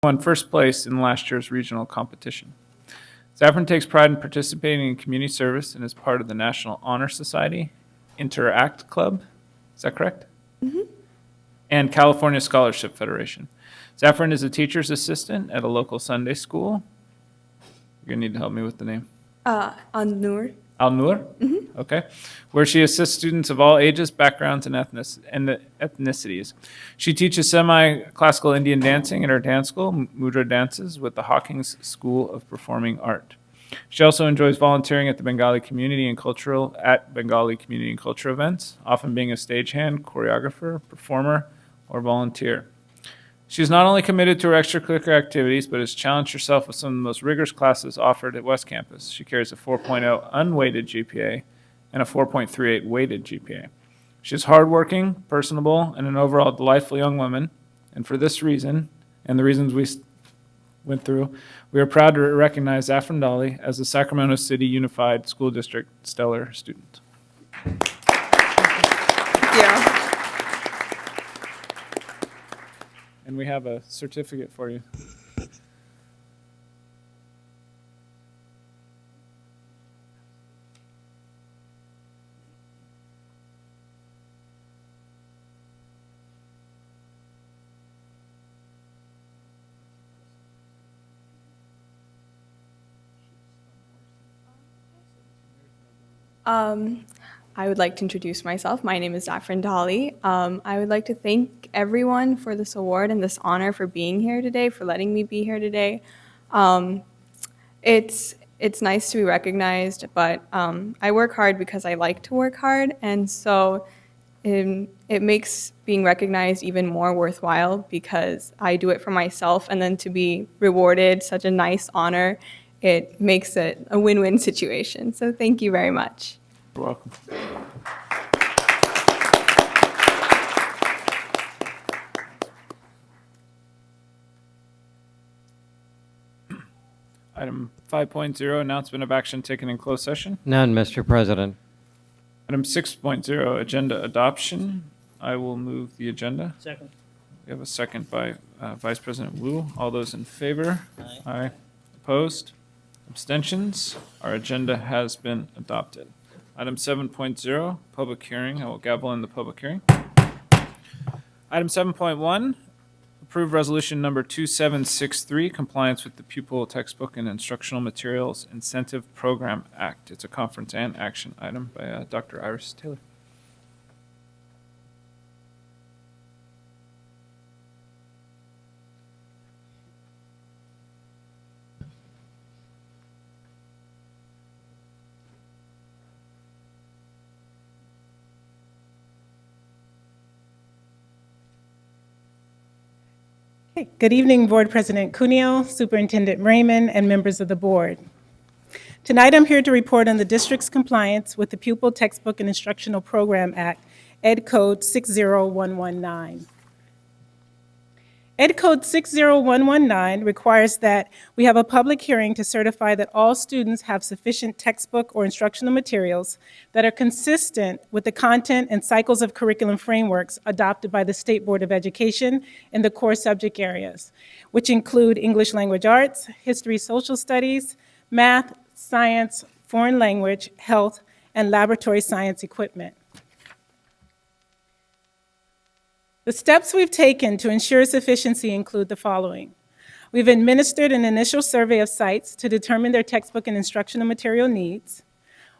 won first place in last year's regional competition. Saffron takes pride in participating in community service and is part of the National Honor Society, Interact Club. Is that correct? And California Scholarship Federation. Saffron is a teacher's assistant at a local Sunday school. You're going to need to help me with the name. An-Nur. Al-Nur? Okay. Where she assists students of all ages, backgrounds, and ethnicities. She teaches semi-classical Indian dancing at her dance school, Mudra Dances, with the Hawkins School of Performing Art. She also enjoys volunteering at Bengali community and cultural events, often being a stagehand, choreographer, performer, or volunteer. She's not only committed to her extracurricular activities, but has challenged herself with some of the most rigorous classes offered at West Campus. She carries a 4.0 unweighted GPA and a 4.38 weighted GPA. She's hardworking, personable, and an overall delightful young woman. And for this reason, and the reasons we went through, we are proud to recognize Saffron Dolly as the Sacramento City Unified School District Stellar Student. Yeah. And we have a certificate for you. I would like to introduce myself. My name is Saffron Dolly. I would like to thank everyone for this award and this honor for being here today, for letting me be here today. It's nice to be recognized, but I work hard because I like to work hard, and so it makes being recognized even more worthwhile because I do it for myself, and then to be rewarded such a nice honor, it makes it a win-win situation. So thank you very much. You're welcome. Item 5.0, announcement of action taken in closed session. None, Mr. President. Item 6.0, agenda adoption. I will move the agenda. Second. We have a second by Vice President Wu. All those in favor? Aye. Opposed? Abstentions? Our agenda has been adopted. Item 7.0, public hearing. I will gavel in the public hearing. Item 7.1, approve resolution number 2763, compliance with the Pupil Textbook and Instructional Materials Incentive Program Act. It's a conference and action item by Dr. Iris Taylor. Good evening, Board President Cuneo, Superintendent Raymond, and members of the board. Tonight, I'm here to report on the district's compliance with the Pupil Textbook and Instructional Program Act, Ed Code 60119. Ed Code 60119 requires that we have a public hearing to certify that all students have sufficient textbook or instructional materials that are consistent with the content and cycles of curriculum frameworks adopted by the State Board of Education in the core subject areas, which include English Language Arts, History, Social Studies, Math, Science, Foreign Language, Health, and Laboratory Science equipment. The steps we've taken to ensure sufficiency include the following. We've administered an initial survey of sites to determine their textbook and instructional material needs.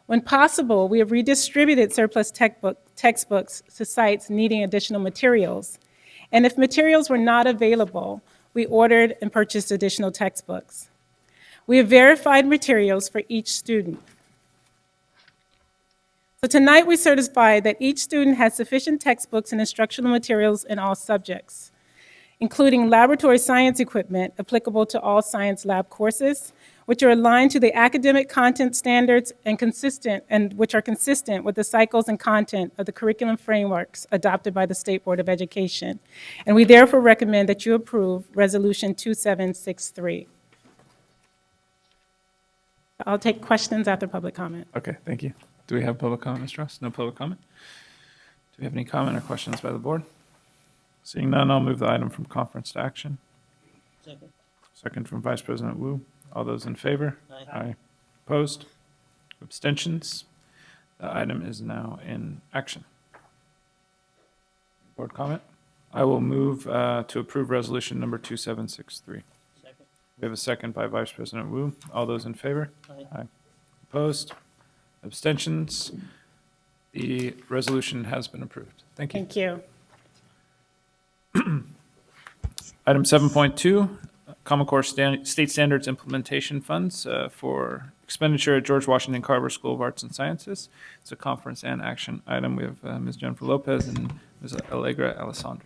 When possible, we have redistributed surplus textbooks to sites needing additional materials. And if materials were not available, we ordered and purchased additional textbooks. We have verified materials for each student. So tonight we certify that each student has sufficient textbooks and instructional materials in all subjects, including laboratory science equipment applicable to all science lab courses, which are aligned to the academic content standards and which are consistent with the cycles and content of the curriculum frameworks adopted by the State Board of Education. And we therefore recommend that you approve Resolution 2763. I'll take questions after public comment. Okay, thank you. Do we have public comment, Mr. Ross? No public comment? Do we have any comment or questions by the board? Seeing none, I'll move the item from conference to action. Second. Second from Vice President Wu. All those in favor? Aye. Opposed? Abstentions? The item is now in action. Board comment? I will move to approve resolution number 2763. Second. We have a second by Vice President Wu. All those in favor? Aye. Opposed? Abstentions? The resolution has been approved. Thank you. Thank you. Item 7.2, Common Core State Standards Implementation Funds for expenditure at George Washington Carver School of Arts and Sciences. It's a conference and action item. We have Ms. Jennifer Lopez and Ms. Allegra Alessandri.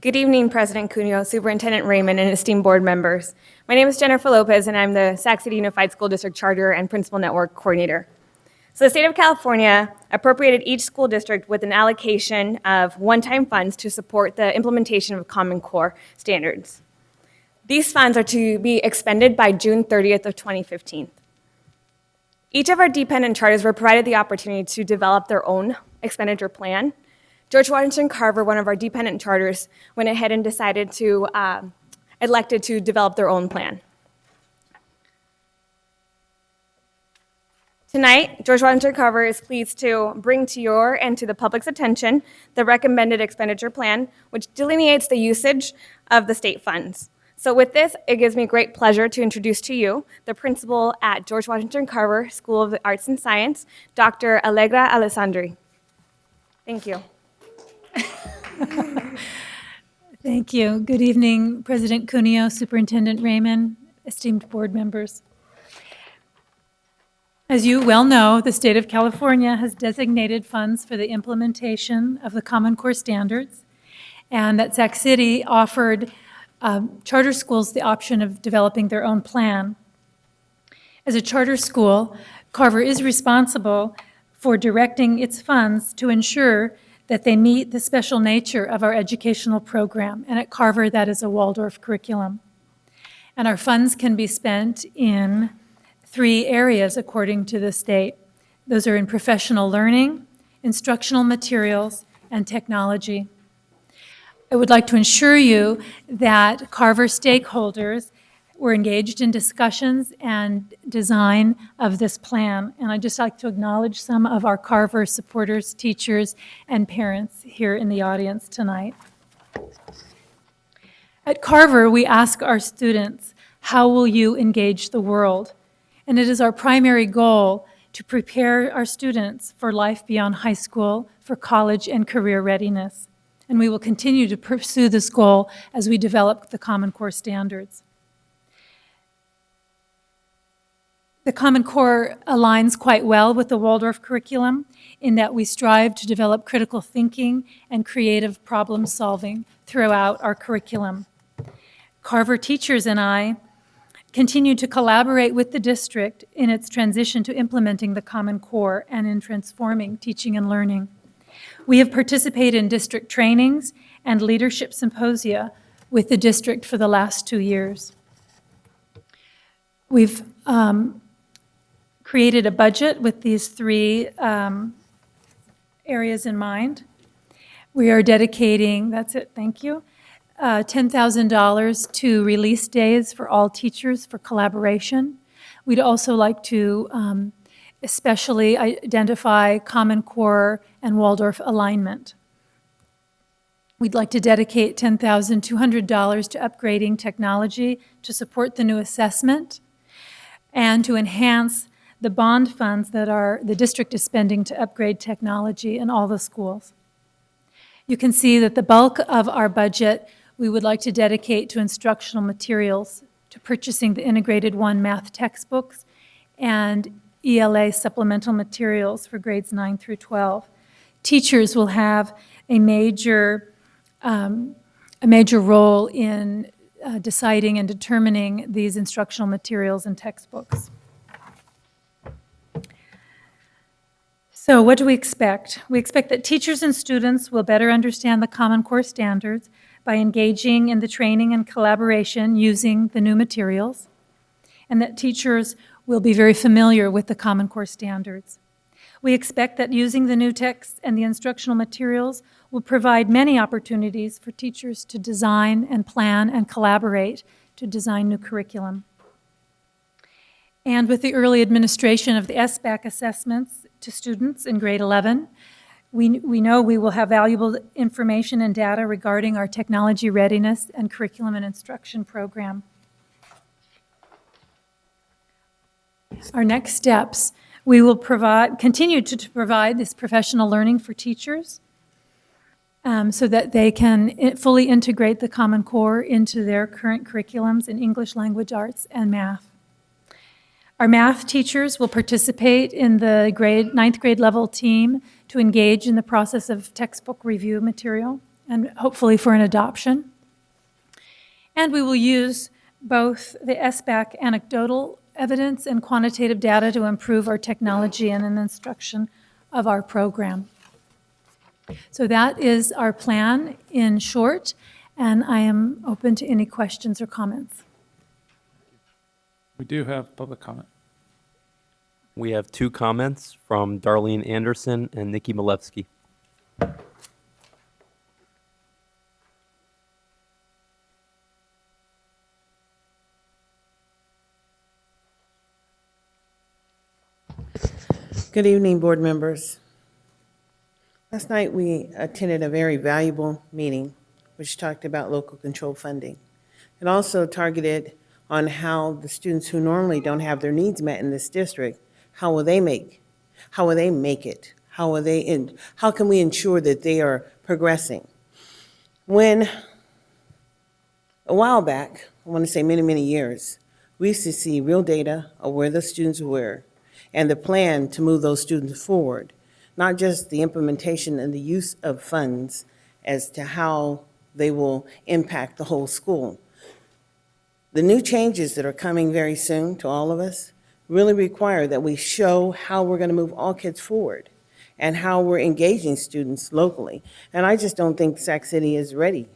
Good evening, President Cuneo, Superintendent Raymond, and esteemed board members. My name is Jennifer Lopez, and I'm the Sac City Unified School District Charter and Principal Network Coordinator. So the state of California appropriated each school district with an allocation of one-time funds to support the implementation of Common Core standards. These funds are to be expended by June 30th of 2015. Each of our dependent charters were provided the opportunity to develop their own expenditure plan. George Washington Carver, one of our dependent charters, went ahead and decided to, elected to develop their own plan. Tonight, George Washington Carver is pleased to bring to your and to the public's attention the recommended expenditure plan, which delineates the usage of the state funds. So with this, it gives me great pleasure to introduce to you the principal at George Washington Carver School of the Arts and Science, Dr. Allegra Alessandri. Thank you. Thank you. Good evening, President Cuneo, Superintendent Raymond, esteemed board members. As you well know, the state of California has designated funds for the implementation of the Common Core standards, and that Sac City offered charter schools the option of developing their own plan. As a charter school, Carver is responsible for directing its funds to ensure that they meet the special nature of our educational program, and at Carver, that is a Waldorf curriculum. And our funds can be spent in 3 areas according to the state. Those are in professional learning, instructional materials, and technology. I would like to assure you that Carver stakeholders were engaged in discussions and design of this plan, and I'd just like to acknowledge some of our Carver supporters, teachers, and parents here in the audience tonight. At Carver, we ask our students, how will you engage the world? And it is our primary goal to prepare our students for life beyond high school, for college and career readiness. And we will continue to pursue this goal as we develop the Common Core standards. The Common Core aligns quite well with the Waldorf curriculum in that we strive to develop critical thinking and creative problem solving throughout our curriculum. Carver teachers and I continue to collaborate with the district in its transition to implementing the Common Core and in transforming teaching and learning. We have participated in district trainings and leadership symposia with the district for the last 2 years. We've created a budget with these 3 areas in mind. We are dedicating, that's it, thank you, $10,000 to release days for all teachers for collaboration. We'd also like to especially identify Common Core and Waldorf alignment. We'd like to dedicate $10,200 to upgrading technology to support the new assessment and to enhance the bond funds that the district is spending to upgrade technology in all the schools. You can see that the bulk of our budget we would like to dedicate to instructional materials, to purchasing the Integrated One math textbooks and ELA supplemental materials for grades 9 through 12. Teachers will have a major role in deciding and determining these instructional materials and textbooks. So what do we expect? We expect that teachers and students will better understand the Common Core standards by engaging in the training and collaboration using the new materials, and that teachers will be very familiar with the Common Core standards. We expect that using the new texts and the instructional materials will provide many opportunities for teachers to design and plan and collaborate to design new curriculum. And with the early administration of the SBAC assessments to students in grade 11, we know we will have valuable information and data regarding our technology readiness and curriculum and instruction program. Our next steps, we will continue to provide this professional learning for teachers so that they can fully integrate the Common Core into their current curriculums in English language arts and math. Our math teachers will participate in the ninth grade level team to engage in the process of textbook review material and hopefully for an adoption. And we will use both the SBAC anecdotal evidence and quantitative data to improve our technology and an instruction of our program. So that is our plan in short, and I am open to any questions or comments. We do have public comment. We have 2 comments from Darlene Anderson and Nikki Malevsky. Good evening, board members. Last night, we attended a very valuable meeting which talked about local control funding. It also targeted on how the students who normally don't have their needs met in this district, how will they make it? How can we ensure that they are progressing? When, a while back, I want to say many, many years, we used to see real data of where the students were and the plan to move those students forward, not just the implementation and the use of funds as to how they will impact the whole school. The new changes that are coming very soon to all of us really require that we show how we're going to move all kids forward and how we're engaging students locally. And I just don't think Sac City is ready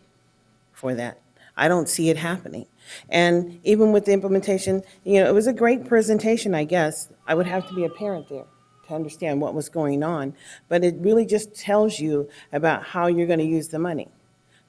for that. I don't see it happening. And even with the implementation, it was a great presentation, I guess. I would have to be a parent there to understand what was going on. But it really just tells you about how you're going to use the money,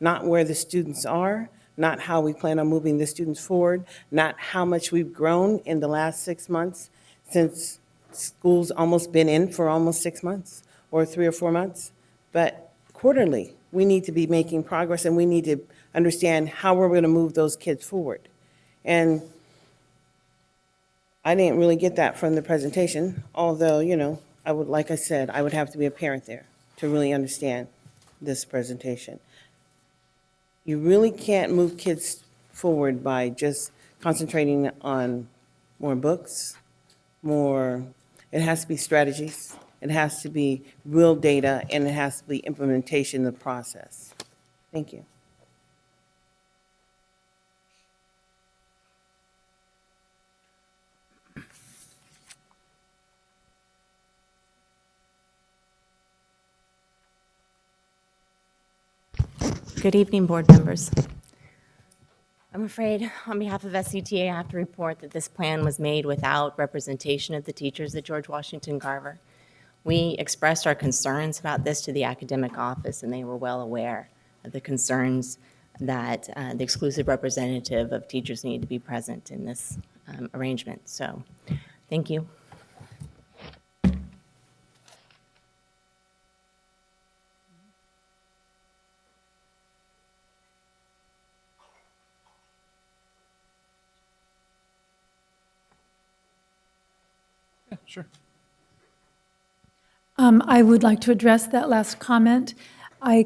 not where the students are, not how we plan on moving the students forward, not how much we've grown in the last 6 months since school's almost been in for almost 6 months or 3 or 4 months. But quarterly, we need to be making progress, and we need to understand how we're going to move those kids forward. And I didn't really get that from the presentation, although, like I said, I would have to be a parent there to really understand this presentation. You really can't move kids forward by just concentrating on more books, it has to be strategies, it has to be real data, and it has to be implementation of the process. Thank you. Good evening, board members. I'm afraid on behalf of SCTA, I have to report that this plan was made without representation of the teachers at George Washington Carver. We expressed our concerns about this to the academic office, and they were well aware of the concerns that the exclusive representative of teachers need to be present in this arrangement. So, thank you. Yeah, sure. I would like to address that last comment. I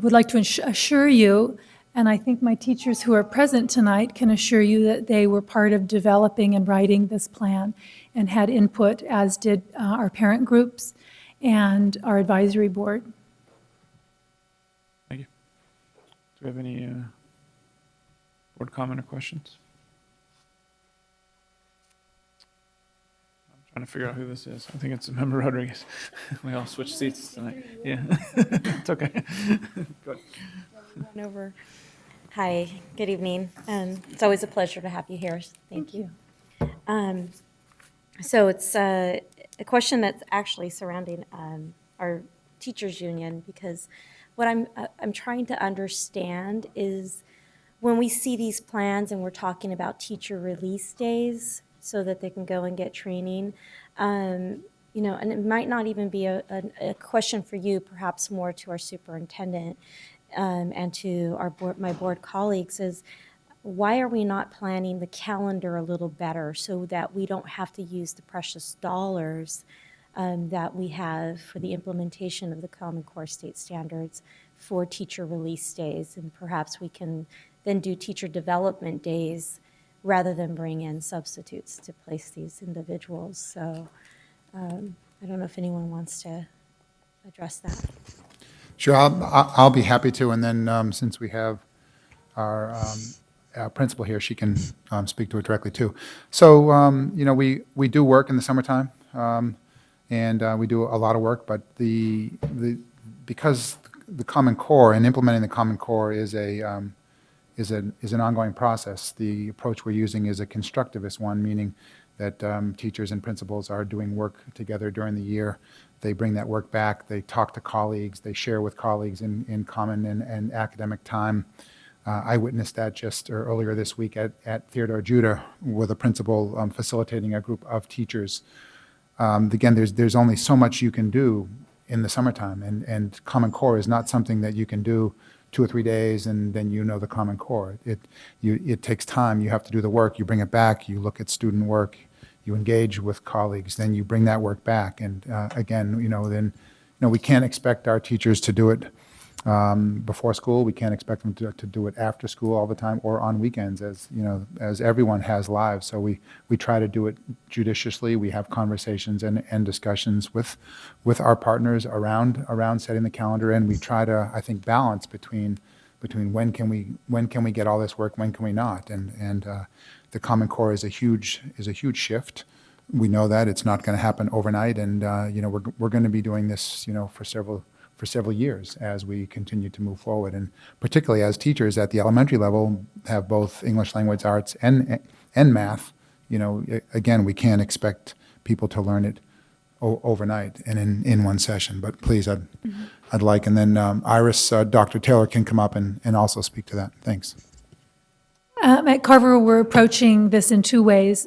would like to assure you, and I think my teachers who are present tonight can assure you that they were part of developing and writing this plan and had input, as did our parent groups and our advisory board. Thank you. Do we have any board comment or questions? Trying to figure out who this is. I think it's Member Rodriguez. We all switched seats tonight. Yeah, it's okay. Go ahead. Over. Hi, good evening. It's always a pleasure to have you here. Thank you. So it's a question that's actually surrounding our teachers union, because what I'm trying to understand is when we see these plans and we're talking about teacher release days so that they can go and get training, you know, and it might not even be a question for you, perhaps more to our superintendent and to our board, my board colleagues, is why are we not planning the calendar a little better so that we don't have to use the precious dollars that we have for the implementation of the Common Core state standards for teacher release days, and perhaps we can then do teacher development days rather than bring in substitutes to place these individuals. So I don't know if anyone wants to address that. Sure, I'll be happy to, and then since we have our principal here, she can speak to it directly too. So, you know, we do work in the summertime, and we do a lot of work, but because the Common Core and implementing the Common Core is an ongoing process, the approach we're using is a constructivist one, meaning that teachers and principals are doing work together during the year. They bring that work back, they talk to colleagues, they share with colleagues in common and academic time. I witnessed that just earlier this week at Theodore Judah with a principal facilitating a group of teachers. Again, there's only so much you can do in the summertime, and Common Core is not something that you can do 2 or 3 days and then you know the Common Core. It takes time. You have to do the work. You bring it back. You look at student work. You engage with colleagues. Then you bring that work back. And again, we can't expect our teachers to do it before school. We can't expect them to do it after school all the time or on weekends, as everyone has lives. So we try to do it judiciously. We have conversations and discussions with our partners around setting the calendar, and we try to, I think, balance between when can we get all this work, when can we not, and the Common Core is a huge shift. We know that it's not going to happen overnight, and we're going to be doing this for several years as we continue to move forward, and particularly as teachers at the elementary level have both English language arts and math. Again, we can't expect people to learn it overnight and in one session. But please, I'd like, and then Iris, Dr. Taylor can come up and also speak to that. Thanks. At Carver, we're approaching this in 2 ways.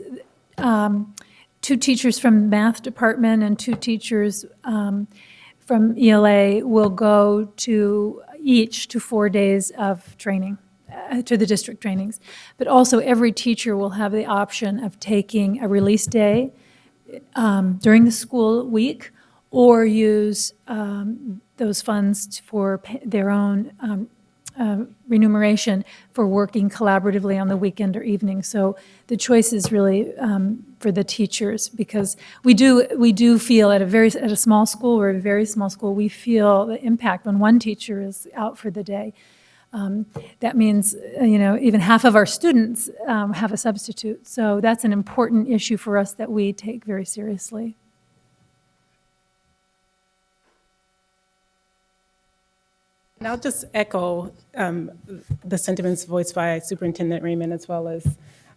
2 teachers from math department and 2 teachers from ELA will go to 4 days of training, to the district trainings. But also every teacher will have the option of taking a release day during the school week, or use those funds for their own remuneration for working collaboratively on the weekend or evening. So the choice is really for the teachers, because we do feel at a small school or a very small school, we feel the impact when one teacher is out for the day. That means even half of our students have a substitute. So that's an important issue for us that we take very seriously. And I'll just echo the sentiments voiced by Superintendent Raymond as well as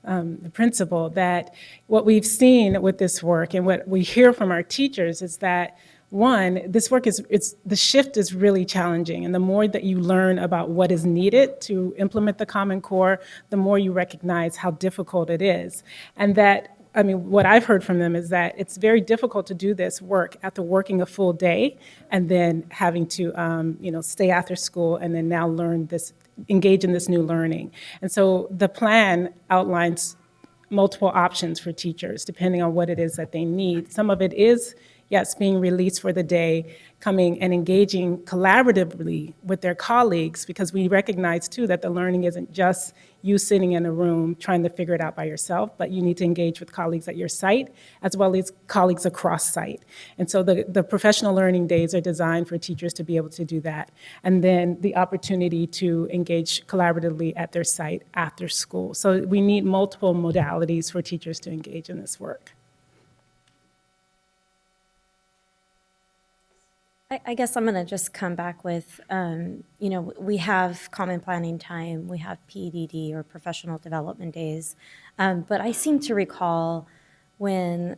the principal, that what we've seen with this work and what we hear from our teachers is that, one, this work the shift is really challenging, and the more that you learn about what is needed to implement the Common Core, the more you recognize how difficult it is. And that, what I've heard from them is that it's very difficult to do this work after working a full day and then having to, stay after school and then now engage in this new learning. And so the plan outlines multiple options for teachers depending on what it is that they need. Some of it is, yes, being released for the day, coming and engaging collaboratively with their colleagues, because we recognize too that the learning isn't just you sitting in a room trying to figure it out by yourself, but you need to engage with colleagues at your site as well as colleagues across site. And so the professional learning days are designed for teachers to be able to do that. And then the opportunity to engage collaboratively at their site after school. So we need multiple modalities for teachers to engage in this work. I guess I'm going to just come back with, we have common planning time, we have PDD or professional development days, but I seem to recall when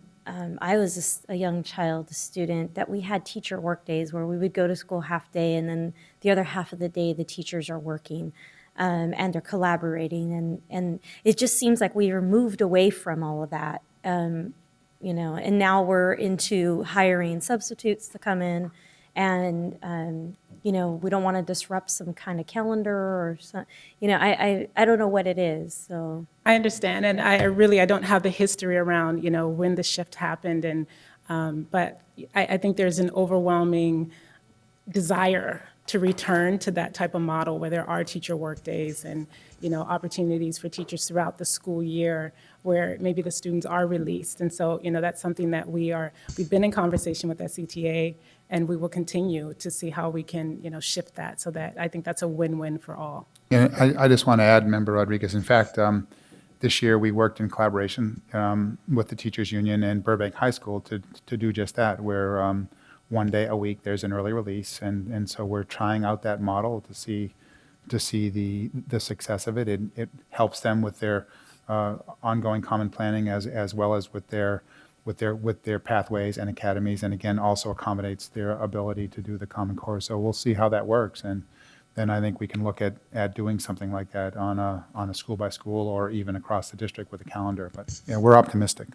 I was a young child, a student, that we had teacher work days where we would go to school half day and then the other half of the day the teachers are working and they're collaborating. And it just seems like we were moved away from all of that, you know, and now we're into hiring substitutes to come in and, you know, we don't want to disrupt some kind of calendar or some, you know, I don't know what it is, so. I understand, and I don't have the history around, you know, when the shift happened, and, but I think there's an overwhelming desire to return to that type of model where there are teacher work days and, you know, opportunities for teachers throughout the school year where maybe the students are released. And so, you know, that's something that we've been in conversation with SCTA, and we will continue to see how we can, you know, shift that so that I think that's a win-win for all. Yeah, I just want to add, Member Rodriguez, in fact, this year we worked in collaboration with the Teachers Union and Burbank High School to do just that, where one day a week there's an early release, and so we're trying out that model to see the success of it. It helps them with their ongoing common planning as well as with their pathways and academies, and again also accommodates their ability to do the Common Core. So we'll see how that works, and then I think we can look at doing something like that on a school by school or even across the district with a calendar. But yeah, we're optimistic.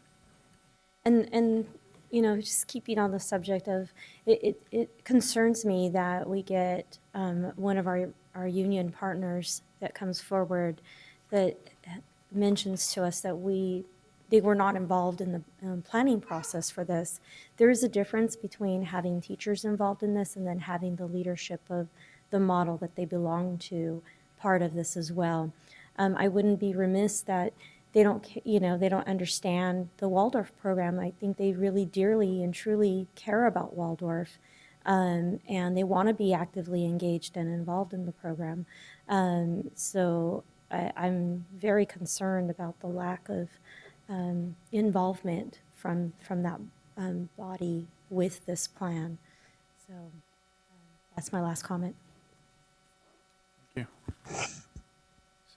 And you know, just keeping on the subject of, it concerns me that we get one of our union partners that comes forward that mentions to us that they were not involved in the planning process for this. There is a difference between having teachers involved in this and then having the leadership of the model that they belong to part of this as well. I wouldn't be remiss that they don't, you know, they don't understand the Waldorf program. I think they really dearly and truly care about Waldorf, and they want to be actively engaged and involved in the program. So I'm very concerned about the lack of involvement from that body with this plan. So that's my last comment. Thank you.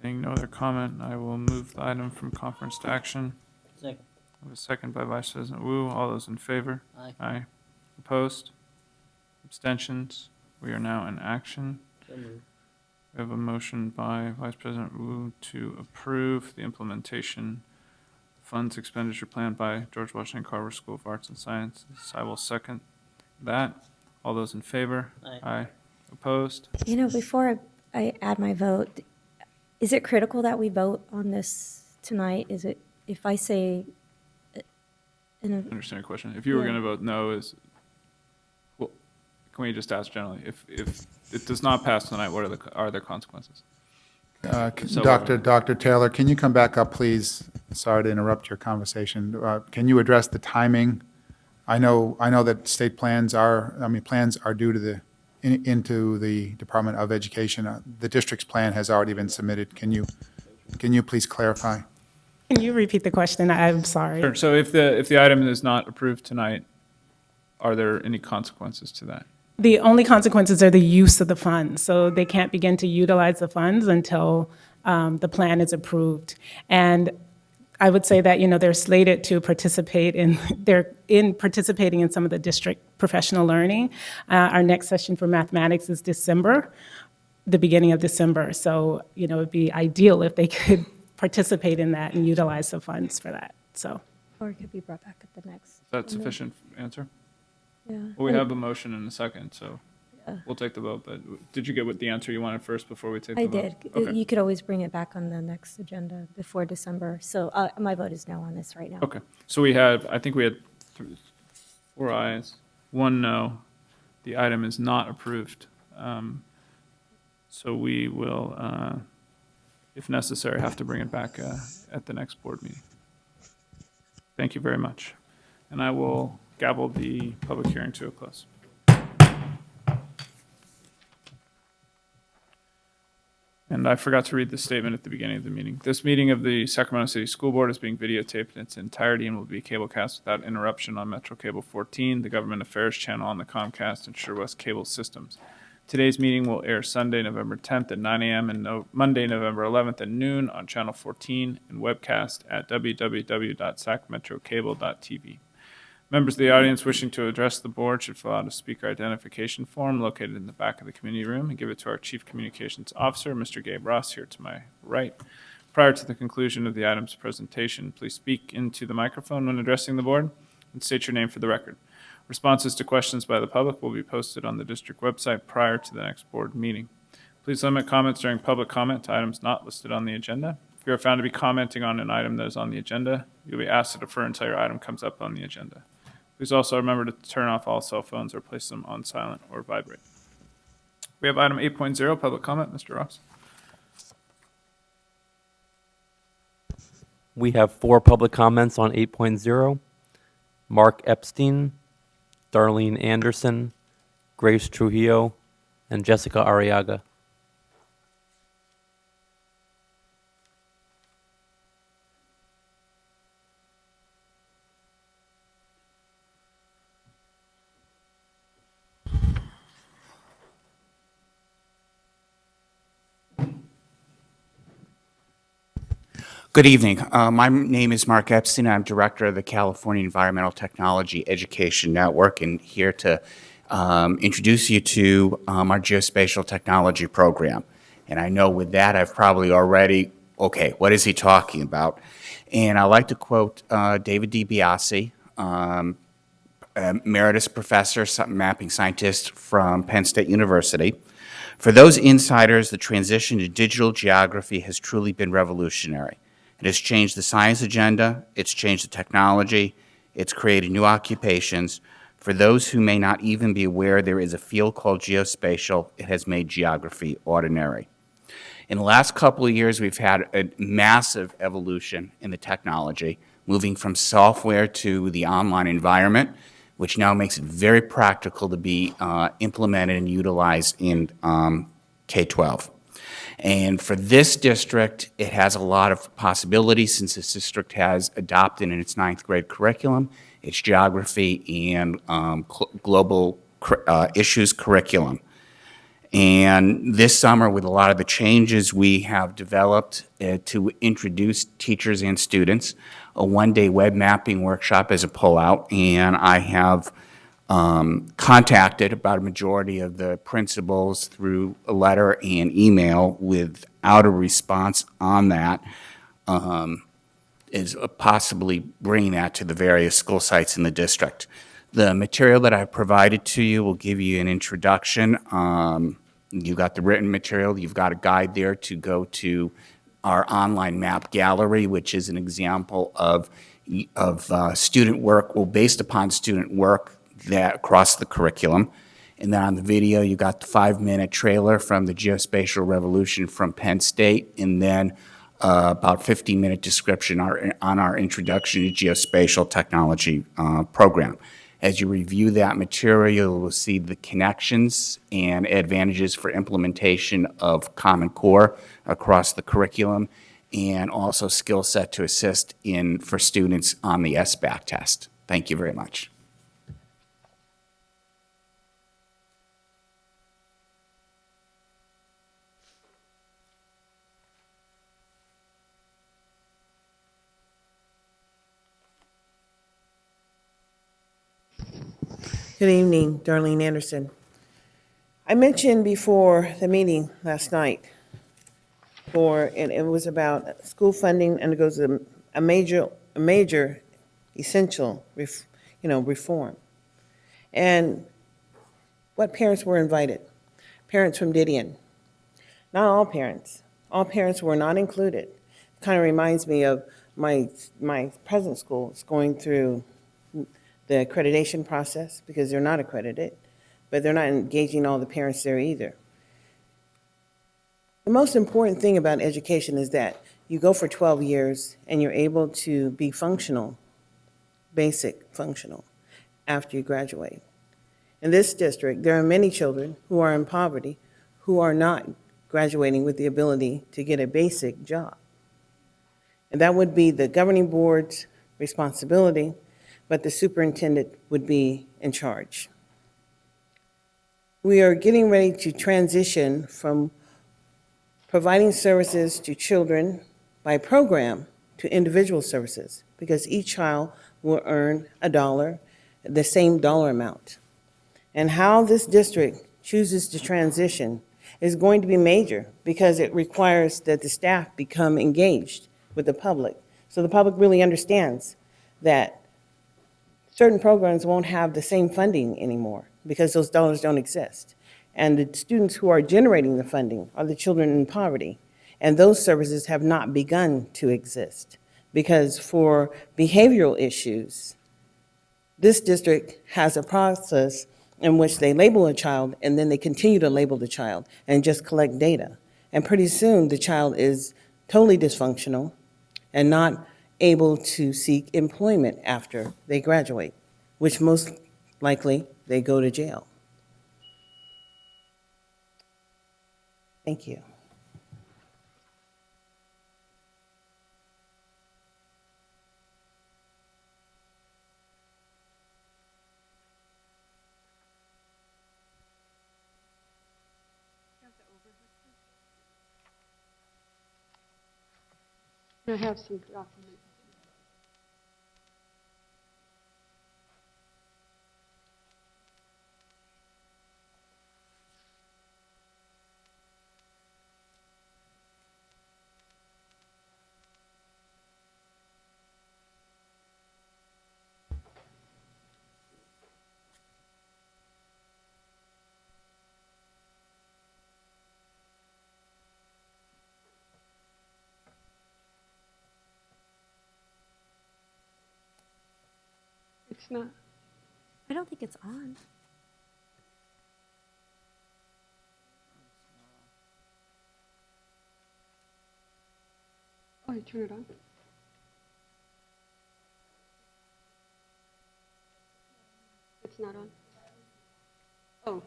Seeing no other comment, I will move the item from conference to action. Second. I have a second by Vice President Wu. All those in favor? Aye. Aye. Opposed? Abstentions? We are now in action. So moved. We have a motion by Vice President Wu to approve the implementation funds expenditure plan by George Washington Carver School of Arts and Sciences. I will second that. All those in favor? Aye. Aye. Opposed? You know, before I add my vote, is it critical that we vote on this tonight? Is it, if I say, I understand your question. If you were Yeah. going to vote no, well, can we just ask generally, if it does not pass tonight, what are there consequences? So, Dr. Taylor, can you come back up, please? Sorry to interrupt your conversation. Can you address the timing? I know that state plans are due to into the Department of Education. The district's plan has already been submitted. Can you please clarify? Can you repeat the question? I'm sorry. Sure. So if the item is not approved tonight, are there any consequences to that? The only consequences are the use of the funds. So they can't begin to utilize the funds until the plan is approved. And I would say that, you know, they're slated to participate participating in some of the district professional learning. Our next session for mathematics is December, the beginning of December. So, you know, it'd be ideal if they could participate in that and utilize the funds for that, so. or it could be brought back at the next. Is that sufficient answer? Yeah. Well, we have a motion and a second, so we'll take the vote. But did you get what the answer you wanted first before we take the I vote? did. Okay. You could always bring it back on the next agenda before December. So my vote is no on this right now. Okay. So I think we had 4 ayes, 1 no. The item is not approved. So we will, if necessary, have to bring it back at the next board meeting. Thank you very much. And I will gavel the public hearing to a close. And I forgot to read the statement at the beginning of the meeting. This meeting of the Sacramento City School Board is being videotaped in its entirety and will be cablecast without interruption on Metro Cable 14, the Government Affairs channel on the Comcast and SureWest cable systems. Today's meeting will air Sunday, November 10th at 9 a.m. and Monday, November 11th at noon on Channel 14 and webcast at www.sacmetrocable.tv. Members of the audience wishing to address the board should fill out a speaker identification form located in the back of the community room and give it to our Chief Communications Officer, Mr. Gabe Ross, here to my right. Prior to the conclusion of the item's presentation, please speak into the microphone when addressing the board and state your name for the record. Responses to questions by the public will be posted on the district website prior to the next board meeting. Please limit comments during public comment to items not listed on the agenda. If you are found to be commenting on an item that is on the agenda, you'll be asked to defer until your item comes up on the agenda. Please also remember to turn off all cell phones or place them on silent or vibrate. We have item 8.0, public comment. Mr. Ross. We have 4 public comments on 8.0. Mark Epstein, Darlene Anderson, Grace Trujillo, and Jessica Arriaga. Good evening. My name is Mark Epstein. I'm director of the California Environmental Technology Education Network, and here to introduce you to our geospatial technology program. And I know with that, I've probably already, okay, what is he talking about? And I like to quote David DiBiase, emeritus professor, mapping scientist from Penn State University. For those insiders, the transition to digital geography has truly been revolutionary. It has changed the science agenda, it's changed the technology, it's created new occupations. For those who may not even be aware there is a field called geospatial, it has made geography ordinary. In the last couple of years, we've had a massive evolution in the technology, moving from software to the online environment, which now makes it very practical to be implemented and utilized in K-12. And for this district, it has a lot of possibilities since this district has adopted in its 9th grade curriculum its geography and global issues curriculum. And this summer, with a lot of the changes we have developed to introduce teachers and students, a one-day web mapping workshop as a pullout, and I have contacted about a majority of the principals through a letter and email without a response on that, is possibly bringing that to the various school sites in the district. The material that I've provided to you will give you an introduction. You've got the written material. You've got a guide there to go to our online map gallery, which is an example of student work, well, based upon student work that across the curriculum. And then on the video, you got the 5-minute trailer from the Geospatial Revolution from Penn State, and then about 15-minute description on our Introduction to Geospatial Technology program. As you review that material, you'll see the connections and advantages for implementation of Common Core across the curriculum, and also skill set to assist for students on the SBAC test. Thank you very much. Good evening, Darlene Anderson. I mentioned before the meeting last night, and it was about school funding, and it goes a major essential reform. And what parents were invited? Parents from Didion. Not all parents. All parents were not included. Kind of reminds me of my present school is going through the accreditation process because they're not accredited, but they're not engaging all the parents there either. The most important thing about education is that you go for 12 years and you're able to be functional, basic functional, after you graduate. In this district, there are many children who are in poverty who are not graduating with the ability to get a basic job. And that would be the governing board's responsibility, but the superintendent would be in charge. We are getting ready to transition from providing services to children by program to individual services, because each child will earn $1 the same dollar amount. And how this district chooses to transition is going to be major because it requires that the staff become engaged with the public. So the public really understands that certain programs won't have the same funding anymore because those dollars don't exist. And the students who are generating the funding are the children in poverty. And those services have not begun to exist because for behavioral issues, this district has a process in which they label a child and then they continue to label the child and just collect data. And pretty soon the child is totally dysfunctional and not able to seek employment after they graduate, which most likely they go to jail. Thank you. I have some documents. It's not. I don't think it's on. Oh, you turn it on? It's not on. Oh.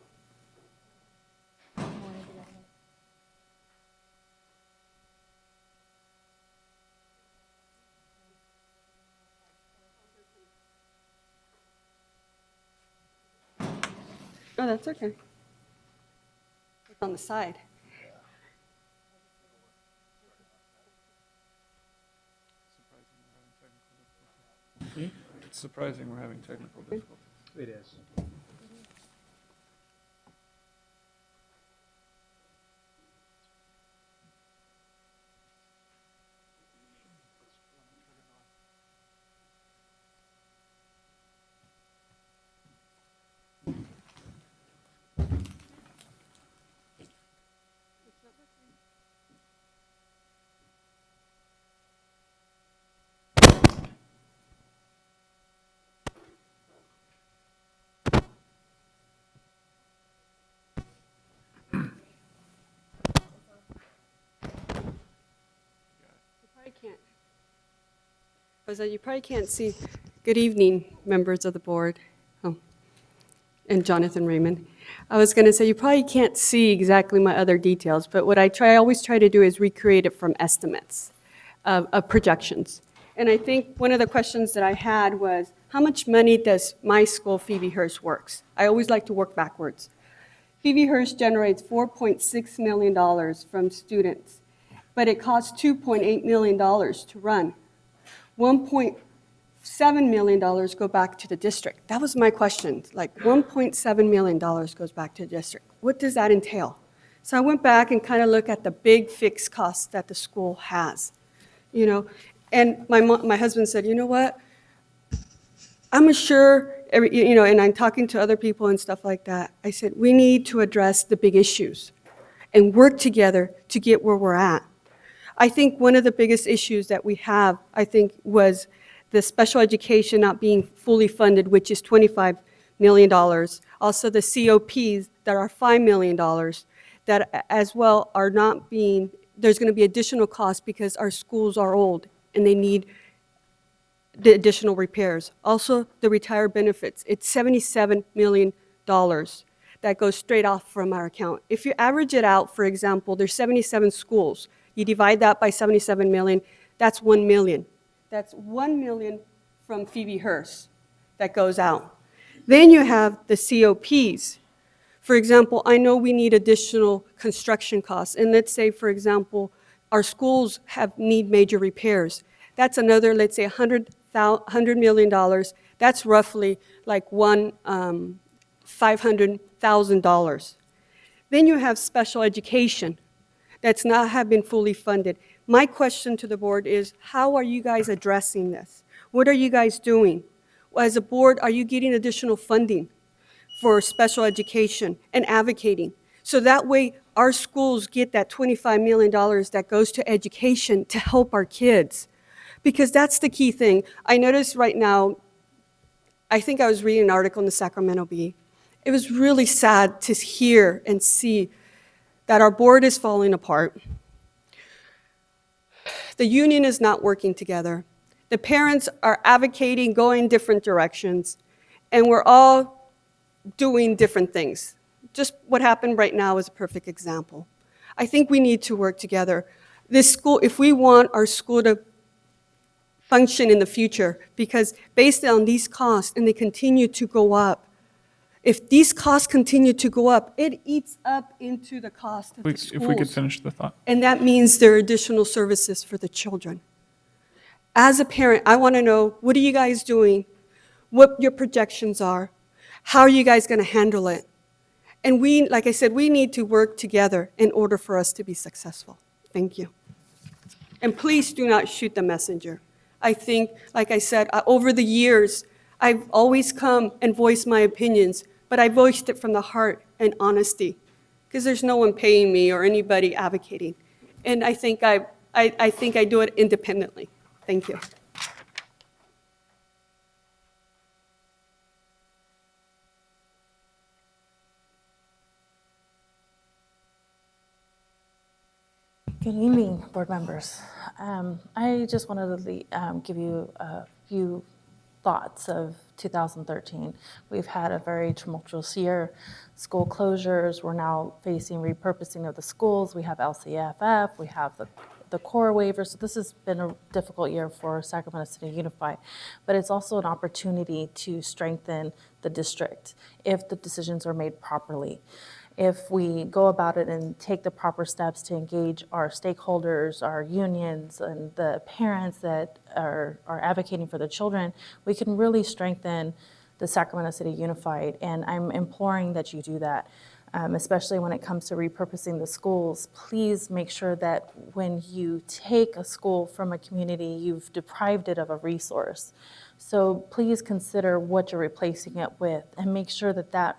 Oh, that's okay. It's on the side. It's surprising we're having technical difficulties. It is. You probably can't see. Good evening, members of the board, and Jonathan Raymond. I was going to say, you probably can't see exactly my other details, but what I always try to do is recreate it from estimates of projections. And I think one of the questions that I had was, how much money does my school, Phoebe Hearst, works? I always like to work backwards. Phoebe Hearst generates $4.6 million from students, but it costs $2.8 million to run. $1.7 million go back to the district. That was my question, like $1.7 million goes back to the district. What does that entail? So I went back and kind of looked at the big fixed costs that the school has, you know, and my husband said, you know what, I'm sure, you know, and I'm talking to other people and stuff like that. I said, we need to address the big issues and work together to get where we're at. I think one of the biggest issues that we have, I think, was the special education not being fully funded, which is $25 million. Also the COPs that are $5 million that as well are not being, there's going to be additional costs because our schools are old and they need the additional repairs. Also the retired benefits, it's $77 million that goes straight off from our account. If you average it out, for example, there's 77 schools. You divide that by 77 million, that's 1 million. That's 1 million from Phoebe Hearst that goes out. Then you have the COPs. For example, I know we need additional construction costs. And let's say, for example, our schools need major repairs. that's another, let's say, $100 million. That's roughly like $500,000. Then you have special education that's not have been fully funded. My question to the board is, how are you guys addressing this? What are you guys doing? As a board, are you getting additional funding for special education and advocating? So that way, our schools get that $25 million that goes to education to help our kids. Because that's the key thing. I notice right now, I think I was reading an article in the Sacramento Bee. It was really sad to hear and see that our board is falling apart. The union is not working together. The parents are advocating, going different directions, and we're all doing different things. Just what happened right now is a perfect example. I think we need to work together. This school, if we want our school to function in the future, because based on these costs, and they continue to go up, if these costs continue to go up, it eats up into the cost of the schools. If we could finish the thought. And that means there are additional services for the children. As a parent, I want to know, what are you guys doing? What your projections are? How are you guys going to handle it? And we, like I said, we need to work together in order for us to be successful. Thank you. And please do not shoot the messenger. I think, like I said, over the years, I've always come and voiced my opinions, but I voiced it from the heart and honesty, because there's no one paying me or anybody advocating. And I think I do it independently. Thank you. Good evening, board members. I just wanted to give you a few thoughts of 2013. We've had a very tumultuous year. School closures, we're now facing repurposing of the schools. We have LCFF, we have the core waivers. So this has been a difficult year for Sacramento City Unified, but it's also an opportunity to strengthen the district if the decisions are made properly. If we go about it and take the proper steps to engage our stakeholders, our unions, and the parents that are advocating for the children, we can really strengthen the Sacramento City Unified. And I'm imploring that you do that, especially when it comes to repurposing the schools. Please make sure that when you take a school from a community, you've deprived it of a resource. So please consider what you're replacing it with and make sure that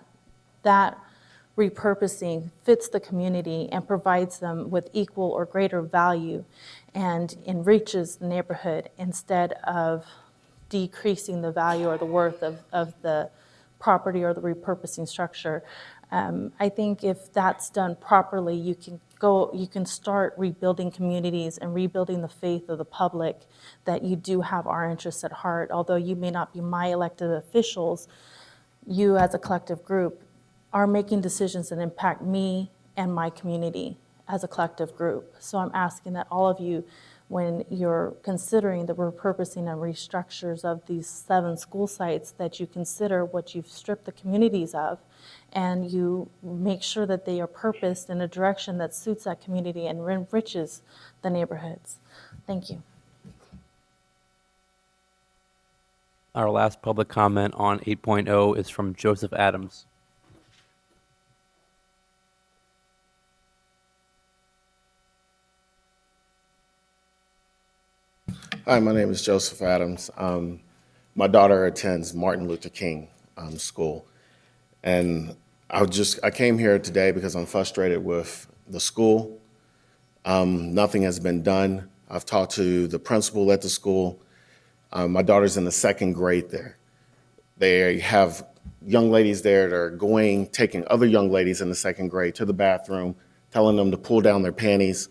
repurposing fits the community and provides them with equal or greater value and enriches the neighborhood instead of decreasing the value or the worth of the property or the repurposing structure. I think if that's done properly, you can start rebuilding communities and rebuilding the faith of the public that you do have our interests at heart. Although you may not be my elected officials, you as a collective group are making decisions that impact me and my community as a collective group. So I'm asking that all of you, when you're considering the repurposing and restructures of these 7 school sites, that you consider what you've stripped the communities of, and you make sure that they are purposed in a direction that suits that community and enriches the neighborhoods. Thank you. Our last public comment on 8.0 is from Joseph Adams. Hi, my name is Joseph Adams. My daughter attends Martin Luther King School. And I came here today because I'm frustrated with the school. Nothing has been done. I've talked to the principal at the school. My daughter's in the 2nd grade there. They have young ladies there that are taking other young ladies in the 2nd grade to the bathroom, telling them to pull down their panties,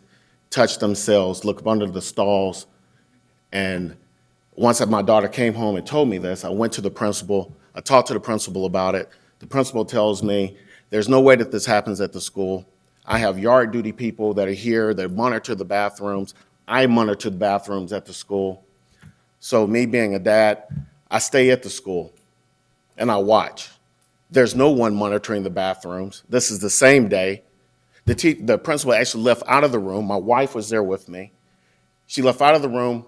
touch themselves, look up under the stalls. And once my daughter came home and told me this, I went to the principal. I talked to the principal about it. The principal tells me there's no way that this happens at the school. I have yard duty people that are here that monitor the bathrooms. I monitor the bathrooms at the school. So me being a dad, I stay at the school and I watch. There's no one monitoring the bathrooms. This is the same day. The principal actually left out of the room. My wife was there with me. She left out of the room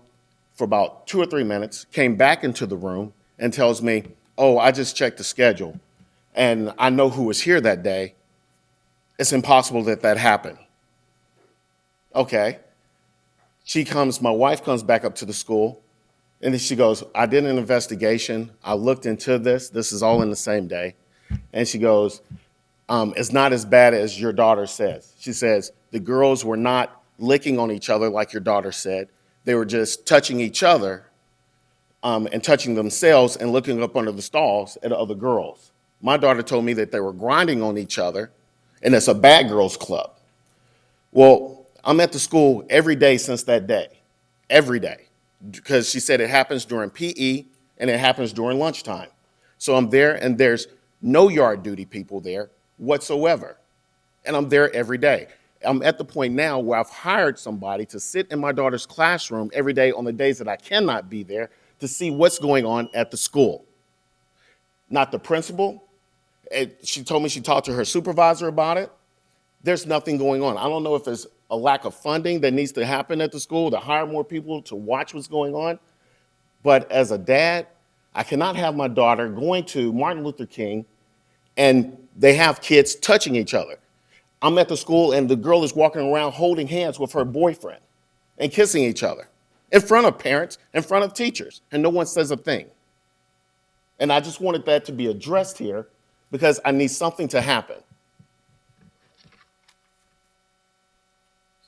for about 2 or 3 minutes, came back into the room and tells me, oh, I just checked the schedule and I know who was here that day. It's impossible that that happened. Okay. My wife comes back up to the school and then she goes, I did an investigation. I looked into this. This is all in the same day. And she goes, it's not as bad as your daughter says. She says, the girls were not licking on each other like your daughter said. They were just touching each other and touching themselves and looking up under the stalls at other girls. My daughter told me that they were grinding on each other, and it's a bad girls club. Well, I'm at the school every day since that day, every day, because she said it happens during PE and it happens during lunchtime. So I'm there, and there's no yard duty people there whatsoever, and I'm there every day. I'm at the point now where I've hired somebody to sit in my daughter's classroom every day on the days that I cannot be there to see what's going on at the school. Not the principal. She told me she talked to her supervisor about it. There's nothing going on. I don't know if there's a lack of funding that needs to happen at the school to hire more people to watch what's going on. But as a dad, I cannot have my daughter going to Martin Luther King and they have kids touching each other. I'm at the school and the girl is walking around holding hands with her boyfriend and kissing each other in front of parents, in front of teachers, and no one says a thing. And I just wanted that to be addressed here because I need something to happen.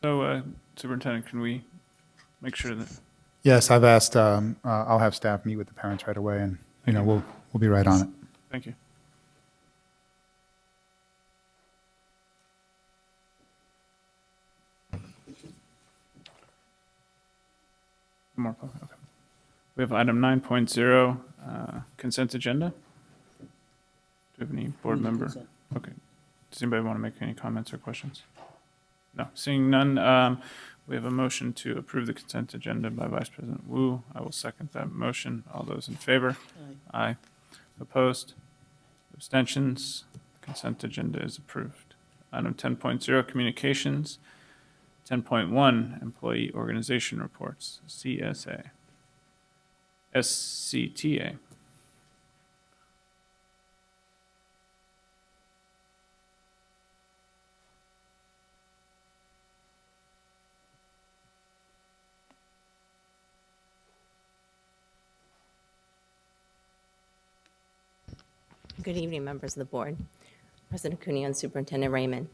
So, Superintendent, can we make sure that, Yes, I've asked, I'll have staff meet with the parents right away, and, we'll be right on it. thank you. More, okay. We have item 9.0, consent agenda. Do we have any board member? Okay. Does anybody want to make any comments or questions? No, seeing none, we have a motion to approve the consent agenda by Vice President Wu. I will second that motion. All those in favor? Aye. Opposed? Abstentions? The consent agenda is approved. Item 10.0, communications. 10.1, employee organization reports, CSA. SCTA. Good evening, members of the board. President Cuneo and Superintendent Raymond.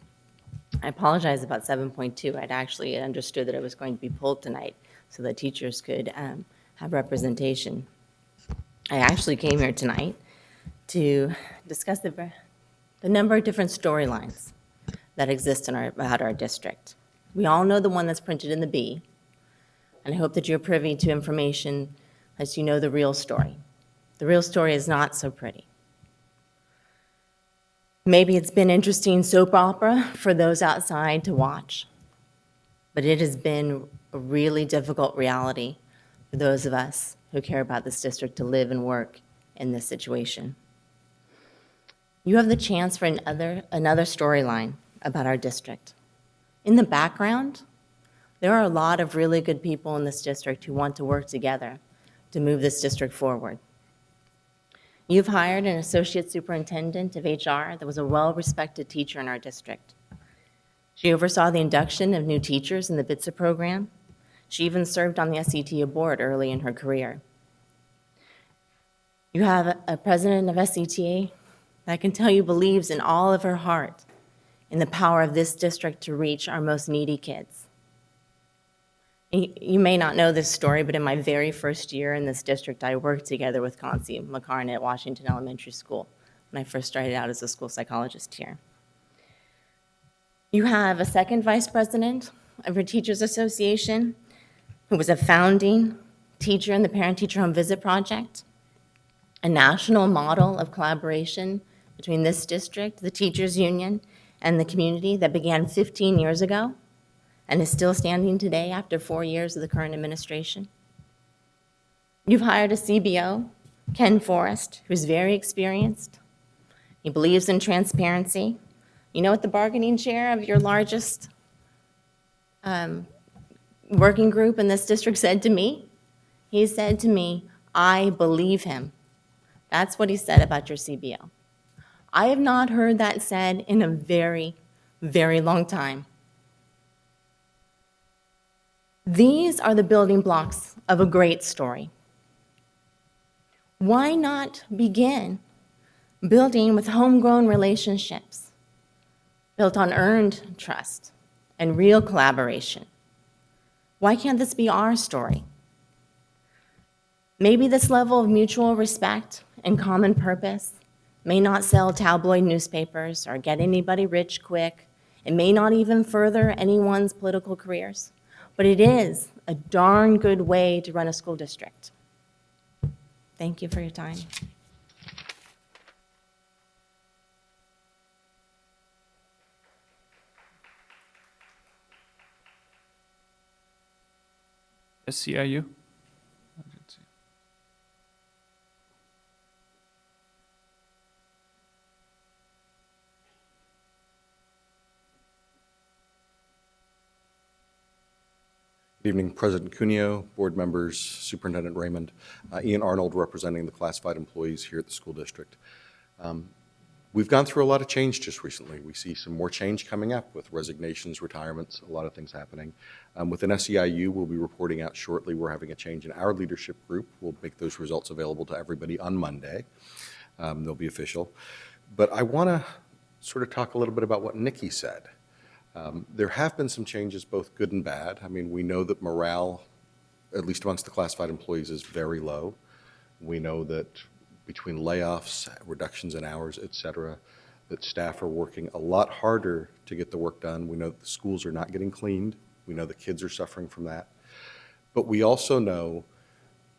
I apologize about 7.2. I'd actually understood that it was going to be pulled tonight so that teachers could have representation. I actually came here tonight to discuss the number of different storylines that exist about our district. We all know the one that's printed in the B, and I hope that you're privy to information as you know the real story. The real story is not so pretty. Maybe it's been interesting soap opera for those outside to watch, but it has been a really difficult reality for those of us who care about this district to live and work in this situation. You have the chance for another storyline about our district. In the background, there are a lot of really good people in this district who want to work together to move this district forward. You've hired an associate superintendent of HR that was a well-respected teacher in our district. She oversaw the induction of new teachers in the BITSA program. She even served on the SCTA board early in her career. You have a president of SCTA that I can tell you believes in all of her heart in the power of this district to reach our most needy kids. You may not know this story, but in my very first year in this district, I worked together with Concy McCarnett at Washington Elementary School when I first started out as a school psychologist here. You have a second vice president of your Teachers Association who was a founding teacher in the Parent-Teacher Home Visit Project, a national model of collaboration between this district, the teachers union, and the community that began 15 years ago and is still standing today after 4 years of the current administration. You've hired a CBO, Ken Forrest, who's very experienced. He believes in transparency. You know what the bargaining chair of your largest working group in this district said to me? He said to me, "I believe him." That's what he said about your CBO. I have not heard that said in a very, very long time. These are the building blocks of a great story. Why not begin building with homegrown relationships built on earned trust and real collaboration? Why can't this be our story? Maybe this level of mutual respect and common purpose may not sell tabloid newspapers or get anybody rich quick. It may not even further anyone's political careers, but it is a darn good way to run a school district. Thank you for your time. SCIU? Good evening, President Cuneo, board members, Superintendent Raymond. Ian Arnold representing the classified employees here at the school district. We've gone through a lot of change just recently. We see some more change coming up with resignations, retirements, a lot of things happening. Within SEIU, we'll be reporting out shortly. We're having a change in our leadership group. We'll make those results available to everybody on Monday. They'll be official. But I want to sort of talk a little bit about what Nikki said. There have been some changes, both good and bad. I mean, we know that morale, at least amongst the classified employees, is very low. We know that between layoffs, reductions in hours, et cetera, that staff are working a lot harder to get the work done. We know that the schools are not getting cleaned. We know the kids are suffering from that. But we also know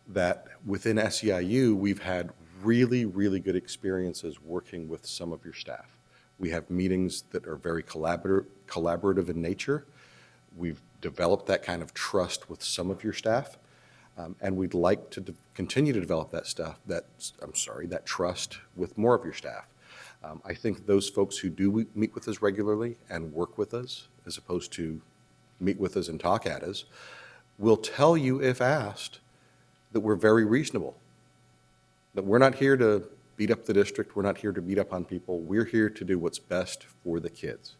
that within SEIU, we've had really, really good experiences working with some of your staff. We have meetings that are very collaborative in nature. We've developed that kind of trust with some of your staff, and we'd like to continue to develop that trust with more of your staff. I think those folks who do meet with us regularly and work with us, as opposed to meet with us and talk at us, will tell you, if asked, that we're very reasonable, that we're not here to beat up the district. We're not here to beat up on people. We're here to do what's best for the kids.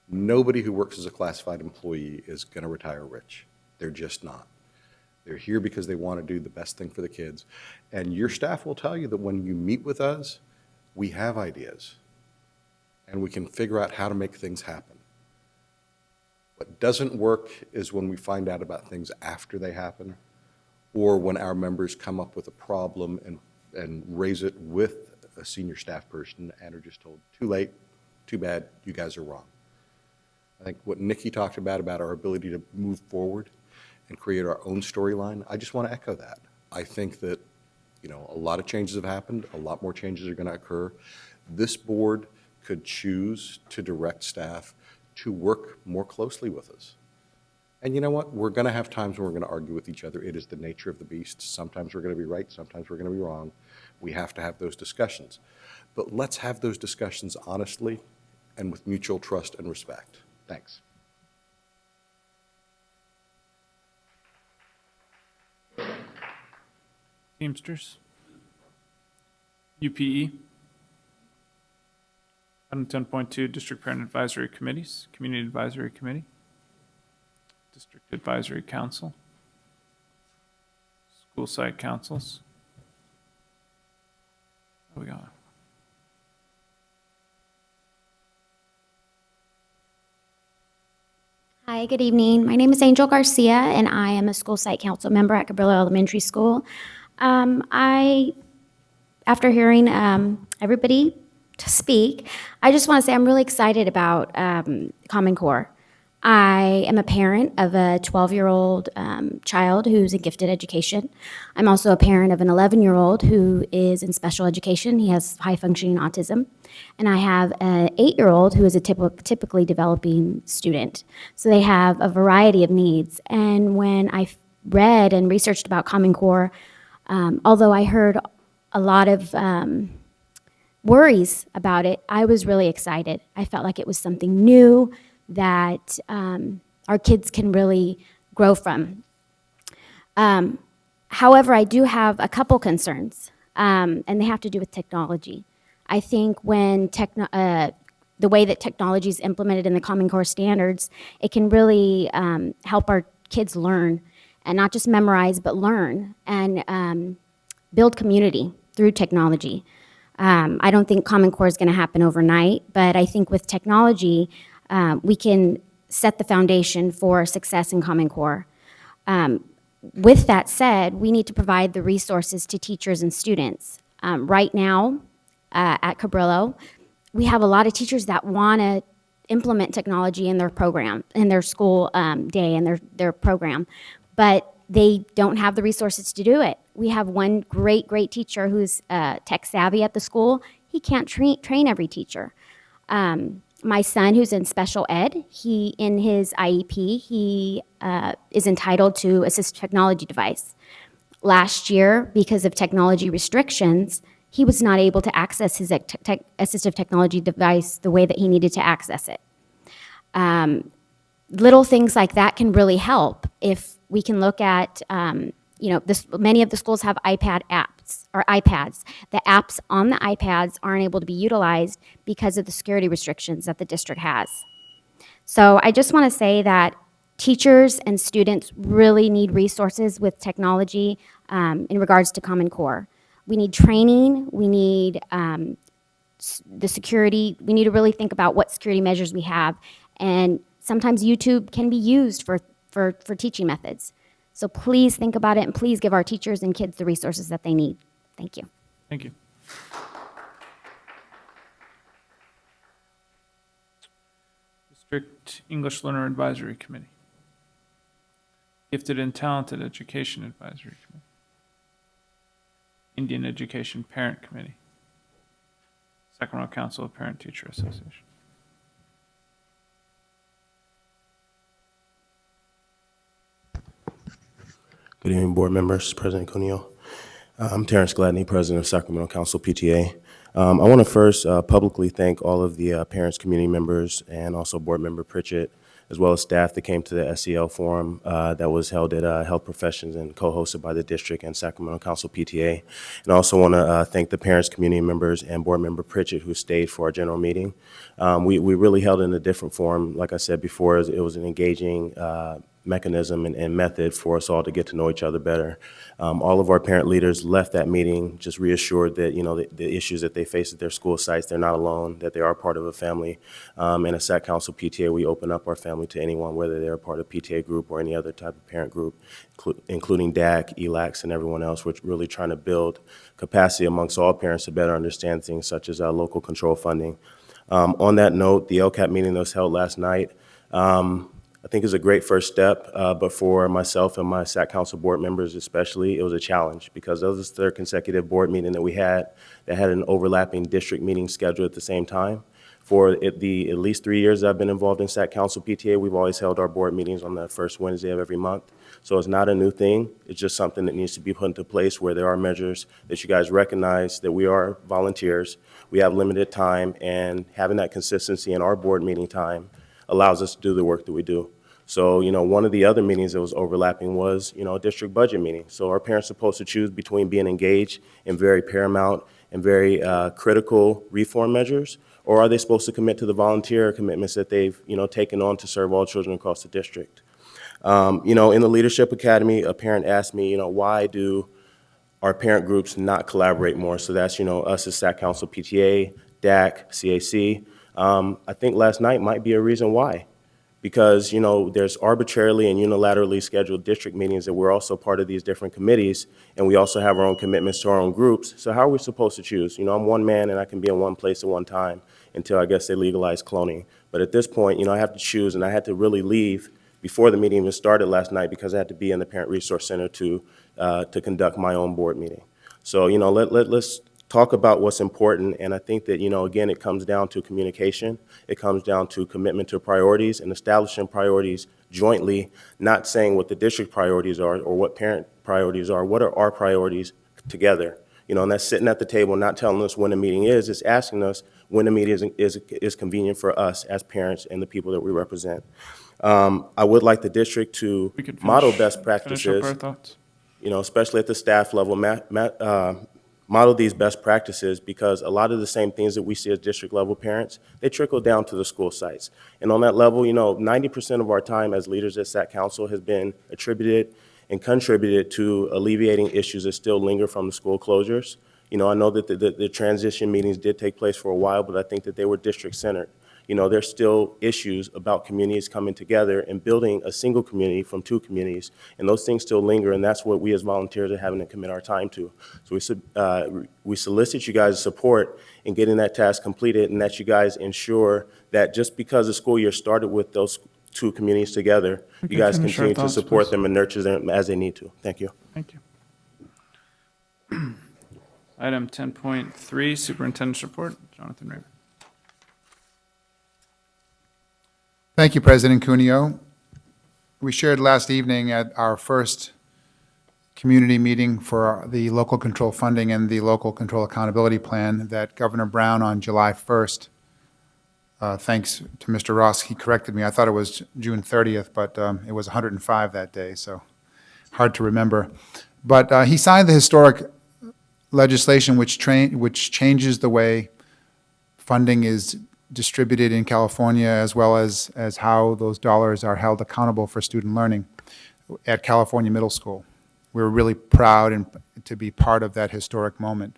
Nobody who works as a classified employee is going to retire rich. They're just not. They're here because they want to do the best thing for the kids. And your staff will tell you that when you meet with us, we have ideas. And we can figure out how to make things happen. What doesn't work is when we find out about things after they happen, or when our members come up with a problem and raise it with a senior staff person and are just told, too late, too bad, you guys are wrong. I think what Nikki talked about our ability to move forward and create our own storyline, I just want to echo that. I think that, a lot of changes have happened, a lot more changes are going to occur. This board could choose to direct staff to work more closely with us. And you know what? We're going to have times when we're going to argue with each other. It is the nature of the beast. Sometimes we're going to be right, sometimes we're going to be wrong. We have to have those discussions. But let's have those discussions honestly and with mutual trust and respect. Thanks. Teamsters? UPE? Item 10.2, District Parent Advisory Committees, Community Advisory Committee, District Advisory Council, School Site Councils. What do we got? Hi, good evening. My name is Angel Garcia, and I am a school site council member at Cabrillo Elementary School. After hearing everybody to speak, I just want to say I'm really excited about Common Core. I am a parent of a 12-year-old child who's in gifted education. I'm also a parent of an 11-year-old who is in special education. He has high-functioning autism. And I have an 8-year-old who is a typically developing student. So they have a variety of needs. And when I read and researched about Common Core, although I heard a lot of worries about it, I was really excited. I felt like it was something new that our kids can really grow from. However, I do have a couple concerns, and they have to do with technology. I think when the way that technology is implemented in the Common Core standards, it can really help our kids learn, and not just memorize, but learn and build community through technology. I don't think Common Core is going to happen overnight, but I think with technology, we can set the foundation for success in Common Core. With that said, we need to provide the resources to teachers and students. Right now, at Cabrillo, we have a lot of teachers that want to implement technology in their program, in their school day and their program, but they don't have the resources to do it. We have one great teacher who's tech savvy at the school. He can't train every teacher. My son, who's in special ed, he in his IEP, he is entitled to assistive technology device. Last year, because of technology restrictions, he was not able to access his assistive technology device the way that he needed to access it. Little things like that can really help if we can look at, many of the schools have iPad apps or iPads. The apps on the iPads aren't able to be utilized because of the security restrictions that the district has. So I just want to say that teachers and students really need resources with technology in regards to Common Core. We need training, we need the security, we need to really think about what security measures we have, and sometimes YouTube can be used for teaching methods. So please think about it, and please give our teachers and kids the resources that they need. Thank you. Thank you. District English Learner Advisory Committee. Gifted and Talented Education Advisory Committee. Indian Education Parent Committee. Sacramento Council of Parent Teacher Association. Good evening, board members, President Cuneo. I'm Terrence Gladney, President of Sacramento Council PTA. I want to first publicly thank all of the parents, community members, and also board member Pritchett, as well as staff that came to the SEL forum that was held at Health Professions and co-hosted by the district and Sacramento Council PTA. And I also want to thank the parents, community members, and board member Pritchett who stayed for our general meeting. We really held it in a different forum. Like I said before, it was an engaging mechanism and method for us all to get to know each other better. All of our parent leaders left that meeting just reassured that, the issues that they face at their school sites, they're not alone, that they are part of a family. And at Sac Council PTA, we open up our family to anyone, whether they're a part of PTA group or any other type of parent group, including DAC, ELACs, and everyone else. We're really trying to build capacity amongst all parents to better understand things such as local control funding. On that note, the LCAP meeting that was held last night, I think is a great first step, but for myself and my SAC Council board members especially, it was a challenge because that was the third consecutive board meeting that we had that had an overlapping district meeting scheduled at the same time. For at least 3 years I've been involved in SAC Council PTA, we've always held our board meetings on the first Wednesday of every month. So it's not a new thing. It's just something that needs to be put into place where there are measures that you guys recognize that we are volunteers, we have limited time, and having that consistency in our board meeting time allows us to do the work that we do. So, one of the other meetings that was overlapping was, a district budget meeting. So our parents are supposed to choose between being engaged in very paramount and very critical reform measures, or are they supposed to commit to the volunteer commitments that they've, taken on to serve all children across the district? In the Leadership Academy, a parent asked me, why do our parent groups not collaborate more? So that's, us as SAC Council PTA, DAC, CAC. I think last night might be a reason why. Because, there's arbitrarily and unilaterally scheduled district meetings that we're also part of these different committees, and we also have our own commitments to our own groups. So how are we supposed to choose? I'm one man and I can be in one place at one time until I guess they legalize cloning. But at this point, I have to choose, and I had to really leave before the meeting even started last night because I had to be in the Parent Resource Center to conduct my own board meeting. So, let's talk about what's important, and I think that, again, it comes down to communication. It comes down to commitment to priorities and establishing priorities jointly, not saying what the district priorities are or what parent priorities are. What are our priorities together? And that's sitting at the table, not telling us when the meeting is. It's asking us when the meeting is convenient for us as parents and the people that we represent. I would like the district to model best practices. Finish up our thoughts. especially at the staff level, model these best practices, because a lot of the same things that we see as district level parents, they trickle down to the school sites. And on that level, 90% of our time as leaders at SAC Council has been attributed and contributed to alleviating issues that still linger from the school closures. I know that the transition meetings did take place for a while, but I think that they were district-centered. There's still issues about communities coming together and building a single community from two communities, and those things still linger, and that's what we as volunteers are having to commit our time to. So we solicit you guys' support in getting that task completed, and that you guys ensure that just because the school year started with those two communities together, you guys finish our continue to thoughts, support please. them and nurture them as they need to. Thank you. Thank you. Item 10.3, Superintendent's Report. Jonathan Raymond. Thank you, President Cuneo. We shared last evening at our first community meeting for the local control funding and the local control accountability plan that Governor Brown on July 1st, thanks to Mr. Ross, he corrected me. I thought it was June 30th, but it was 105 that day, so hard to remember. But he signed the historic legislation which changes the way funding is distributed in California, as well as how those dollars are held accountable for student learning at California Middle School. We're really proud to be part of that historic moment.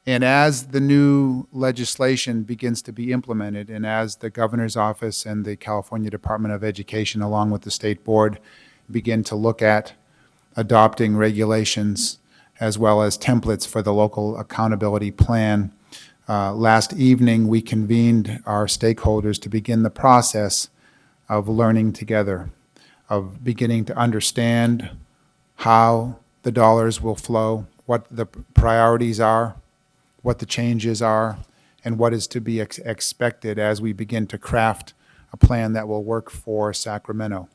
And as the new legislation begins to be implemented, and as the governor's office and the California Department of Education, along with the state board, begin to look at adopting regulations as well as templates for the local accountability plan, last evening we convened our stakeholders to begin the process of learning together, of beginning to understand how the dollars will flow, what the priorities are, what the changes are, and what is to be expected as we begin to craft a plan that will work for Sacramento.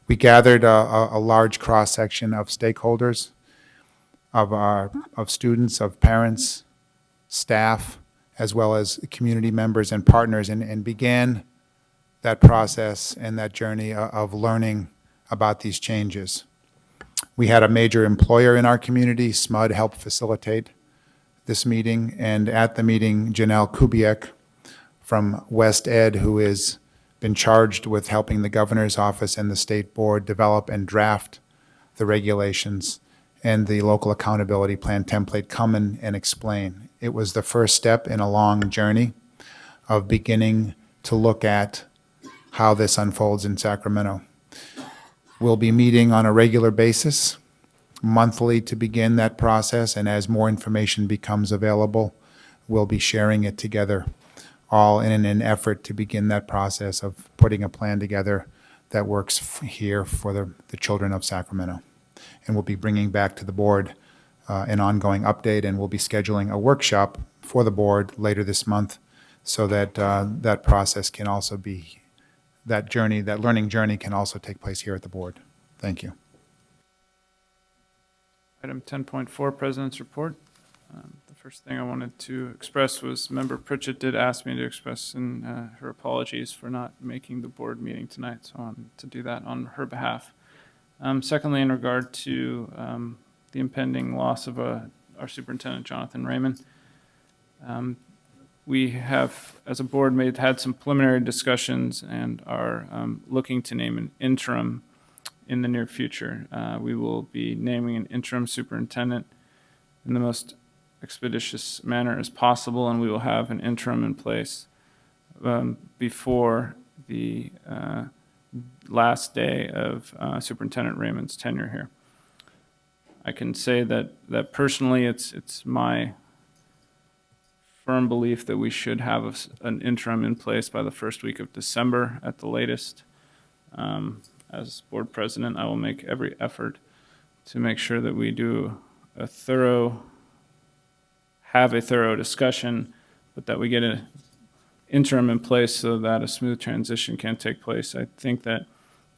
We gathered a large cross-section of stakeholders, of students, of parents, staff, as well as community members and partners, and began that process and that journey of learning about these changes. We had a major employer in our community, SMUD, help facilitate this meeting, and at the meeting, Janelle Kubiak from West Ed, who has been charged with helping the governor's office and the state board develop and draft the regulations and the local accountability plan template, come and explain. It was the first step in a long journey of beginning to look at how this unfolds in Sacramento. We'll be meeting on a regular basis, monthly, to begin that process, and as more information becomes available, we'll be sharing it together, all in an effort to begin that process of putting a plan together that works here for the children of Sacramento. And we'll be bringing back to the board an ongoing update, and we'll be scheduling a workshop for the board later this month so that that process can also be, that learning journey can also take place here at the board. Thank you. Item 10.4, President's Report. The first thing I wanted to express was Member Pritchett did ask me to express her apologies for not making the board meeting tonight, so I wanted to do that on her behalf. Secondly, in regard to the impending loss of our superintendent, Jonathan Raymond, we have, as a board, had some preliminary discussions and are looking to name an interim in the near future. We will be naming an interim superintendent in the most expeditious manner as possible, and we will have an interim in place before the last day of Superintendent Raymond's tenure here. I can say that personally, it's my firm belief that we should have an interim in place by the first week of December at the latest. As board president, I will make every effort to make sure that we have a thorough discussion, but that we get an interim in place so that a smooth transition can take place. I think that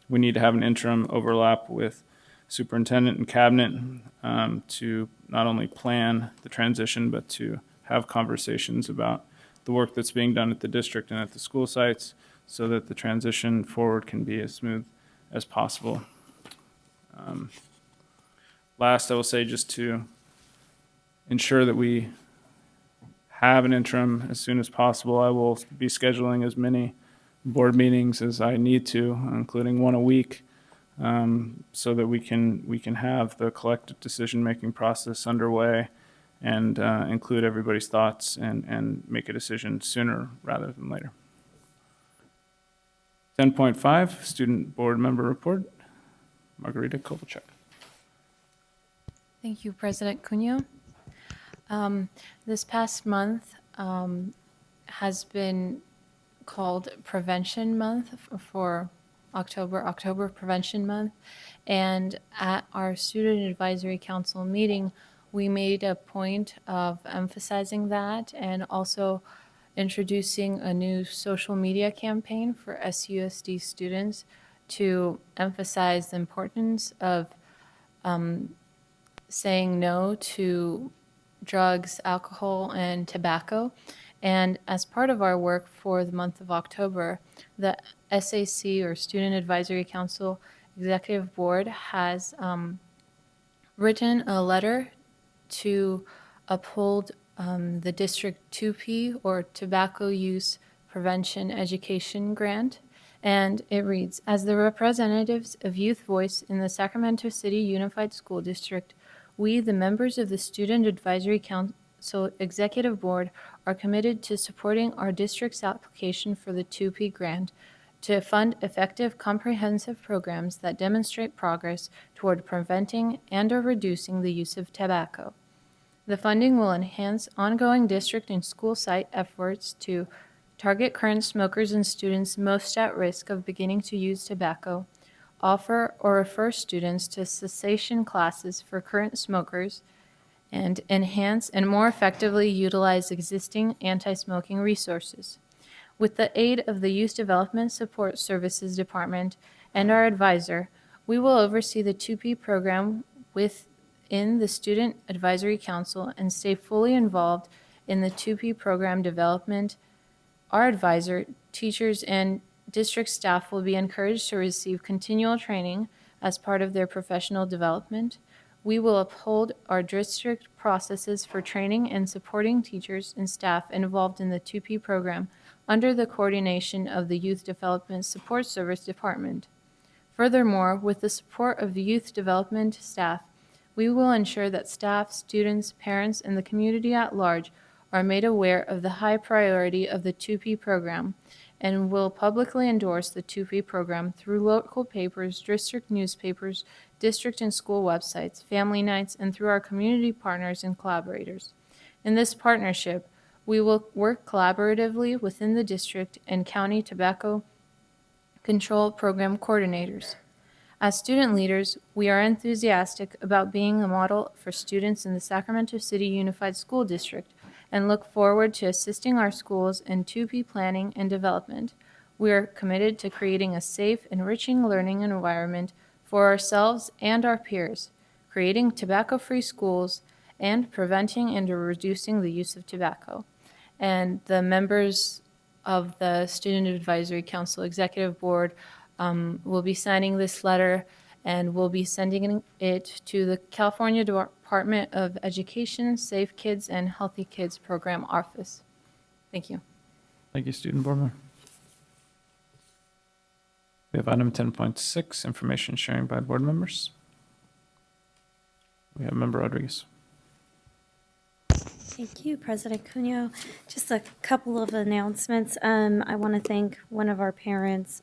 we need to have an interim overlap with superintendent and cabinet to not only plan the transition, but to have conversations about the work that's being done at the district and at the school sites so that the transition forward can be as smooth as possible. last, I will say just to ensure that we have an interim as soon as possible, I will be scheduling as many board meetings as I need to, including one a week, so that we can have the collective decision-making process underway and include everybody's thoughts and make a decision sooner rather than later. 10.5, Student Board Member Report. Margarita Kovalchuk. Thank you, President Cunha. This past month has been called Prevention Month for October Prevention Month. And at our Student Advisory Council meeting, we made a point of emphasizing that and also introducing a new social media campaign for SUSD students to emphasize the importance of saying no to drugs, alcohol, and tobacco. And as part of our work for the month of October, the SAC, or Student Advisory Council Executive Board, has written a letter to uphold the District 2P, or Tobacco Use Prevention Education Grant. And it reads, as the representatives of Youth Voice in the Sacramento City Unified School District, we, the members of the Student Advisory Council Executive Board, are committed to supporting our district's application for the 2P grant to fund effective, comprehensive programs that demonstrate progress toward preventing and/or reducing the use of tobacco. The funding will enhance ongoing district and school site efforts to target current smokers and students most at risk of beginning to use tobacco, offer or refer students to cessation classes for current smokers, and enhance and more effectively utilize existing anti-smoking resources. With the aid of the Youth Development Support Services Department and our advisor, we will oversee the 2P program within the Student Advisory Council and stay fully involved in the 2P program development. Our advisor, teachers, and district staff will be encouraged to receive continual training as part of their professional development. We will uphold our district processes for training and supporting teachers and staff involved in the 2P program under the coordination of the Youth Development Support Service Department. Furthermore, with the support of the youth development staff, we will ensure that staff, students, parents, and the community at large are made aware of the high priority of the 2P program and will publicly endorse the 2P program through local papers, district newspapers, district and school websites, family nights, and through our community partners and collaborators. In this partnership, we will work collaboratively within the district and county tobacco control program coordinators. As student leaders, we are enthusiastic about being a model for students in the Sacramento City Unified School District and look forward to assisting our schools in 2P planning and development. We are committed to creating a safe, enriching learning environment for ourselves and our peers, creating tobacco-free schools, and preventing and reducing the use of tobacco. And the members of the Student Advisory Council Executive Board will be signing this letter, and we'll be sending it to the California Department of Education Safe Kids and Healthy Kids Program Office. Thank you. Thank you, Student Board Member. We have item 10.6, information sharing by board members. We have Member Rodriguez. Thank you, President Cunha. Just a couple of announcements. I want to thank one of our parents,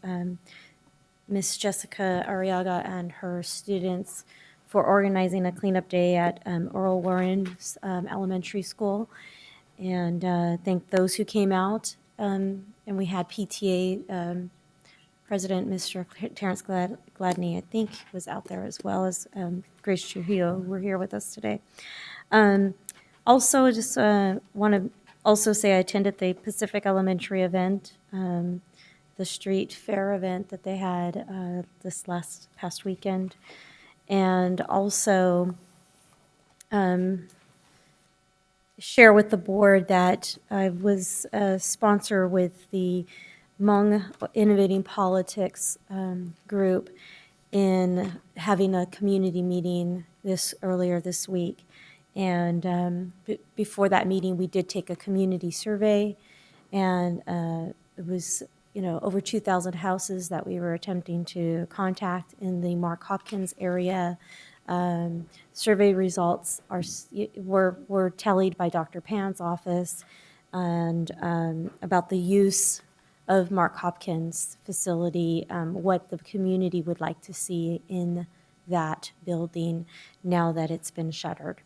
Miss Jessica Arriaga, and her students for organizing a cleanup day at Earl Warren's elementary school. And thank those who came out. And we had PTA President Mr. Terrence Gladney, I think, was out there, as well as Grace Trujillo, who were here with us today. Also, just want to also say I attended the Pacific Elementary event, the street fair event that they had this past weekend, and also share with the board that I was a sponsor with the Hmong Innovating Politics group in having a community meeting earlier this week. And before that meeting, we did take a community survey, and it was, over 2,000 houses that we were attempting to contact in the Mark Hopkins area. Survey results were tallied by Dr. Pan's office, and about the use of Mark Hopkins facility, what the community would like to see in that building now that it's been shuttered.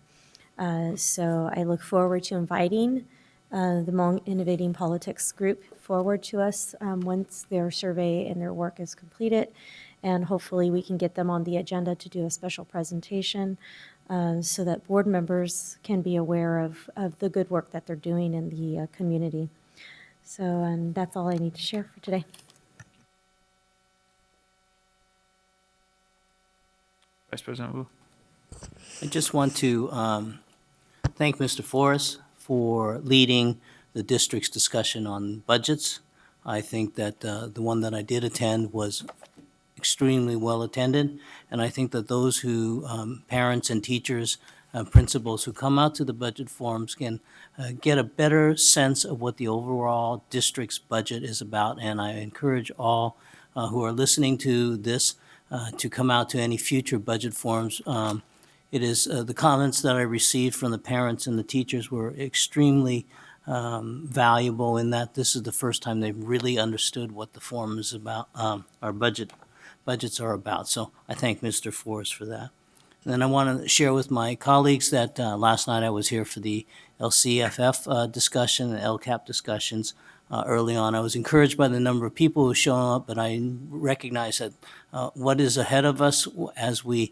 So I look forward to inviting the Hmong Innovating Politics group forward to us once their survey and their work is completed. And hopefully we can get them on the agenda to do a special presentation so that board members can be aware of the good work that they're doing in the community. So that's all I need to share for today. Vice President Wu. I just want to thank Mr. Forrest for leading the district's discussion on budgets. I think that the one that I did attend was extremely well attended, and I think that those who, parents and teachers, principals who come out to the budget forums can get a better sense of what the overall district's budget is about, and I encourage all who are listening to this to come out to any future budget forums. It is the comments that I received from the parents and the teachers were extremely valuable in that this is the first time they've really understood what the forum is about, our budgets are about. So I thank Mr. Forrest for that. And then I want to share with my colleagues that last night I was here for the LCFF discussion and LCAP discussions early on. I was encouraged by the number of people who showed up, but I recognize that what is ahead of us as we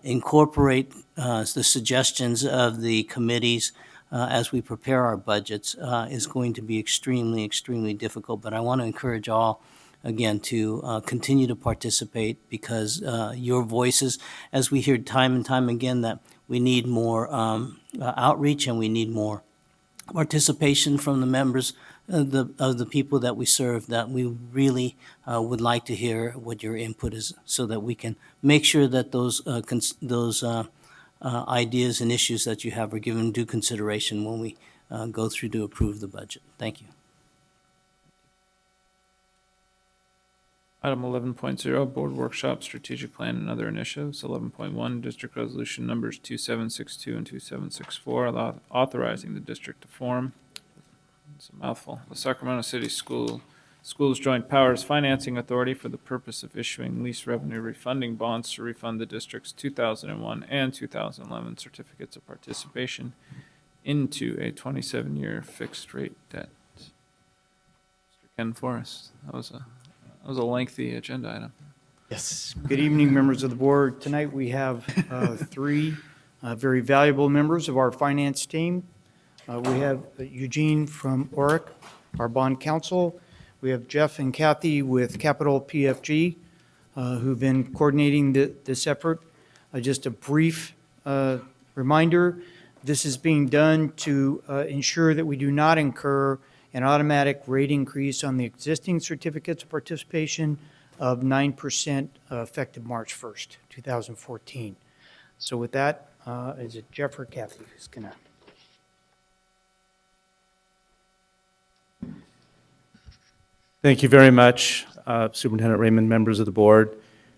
incorporate the suggestions of the committees as we prepare our budgets is going to be extremely, extremely difficult. But I want to encourage all, again, to continue to participate because your voices, as we hear time and time again, that we need more outreach and we need more participation from the members of the people that we serve, that we really would like to hear what your input is so that we can make sure that those ideas and issues that you have are given due consideration when we go through to approve the budget. Thank you. Item 11.0, Board Workshop, Strategic Plan, and Other Initiatives. 11.1, District Resolution Numbers 2762 and 2764, authorizing the district to form. It's a mouthful. The Sacramento City Schools Joint Powers Financing Authority for the purpose of issuing lease revenue refunding bonds to refund the district's 2001 and 2011 certificates of participation into a 27-year fixed rate debt. Mr. Ken Forrest, that was a lengthy agenda item. Yes. Good evening, members of the board. Tonight we have three very valuable members of our finance team. We have Eugene from ORIC, our bond counsel. We have Jeff and Kathy with Capital PFG, who've been coordinating this effort. Just a brief reminder, this is being done to ensure that we do not incur an automatic rate increase on the existing certificates of participation of 9% effective March 1st, 2014. So with that, is it Jeff or Kathy who's going to? Thank you very much, Superintendent Raymond, members of the board.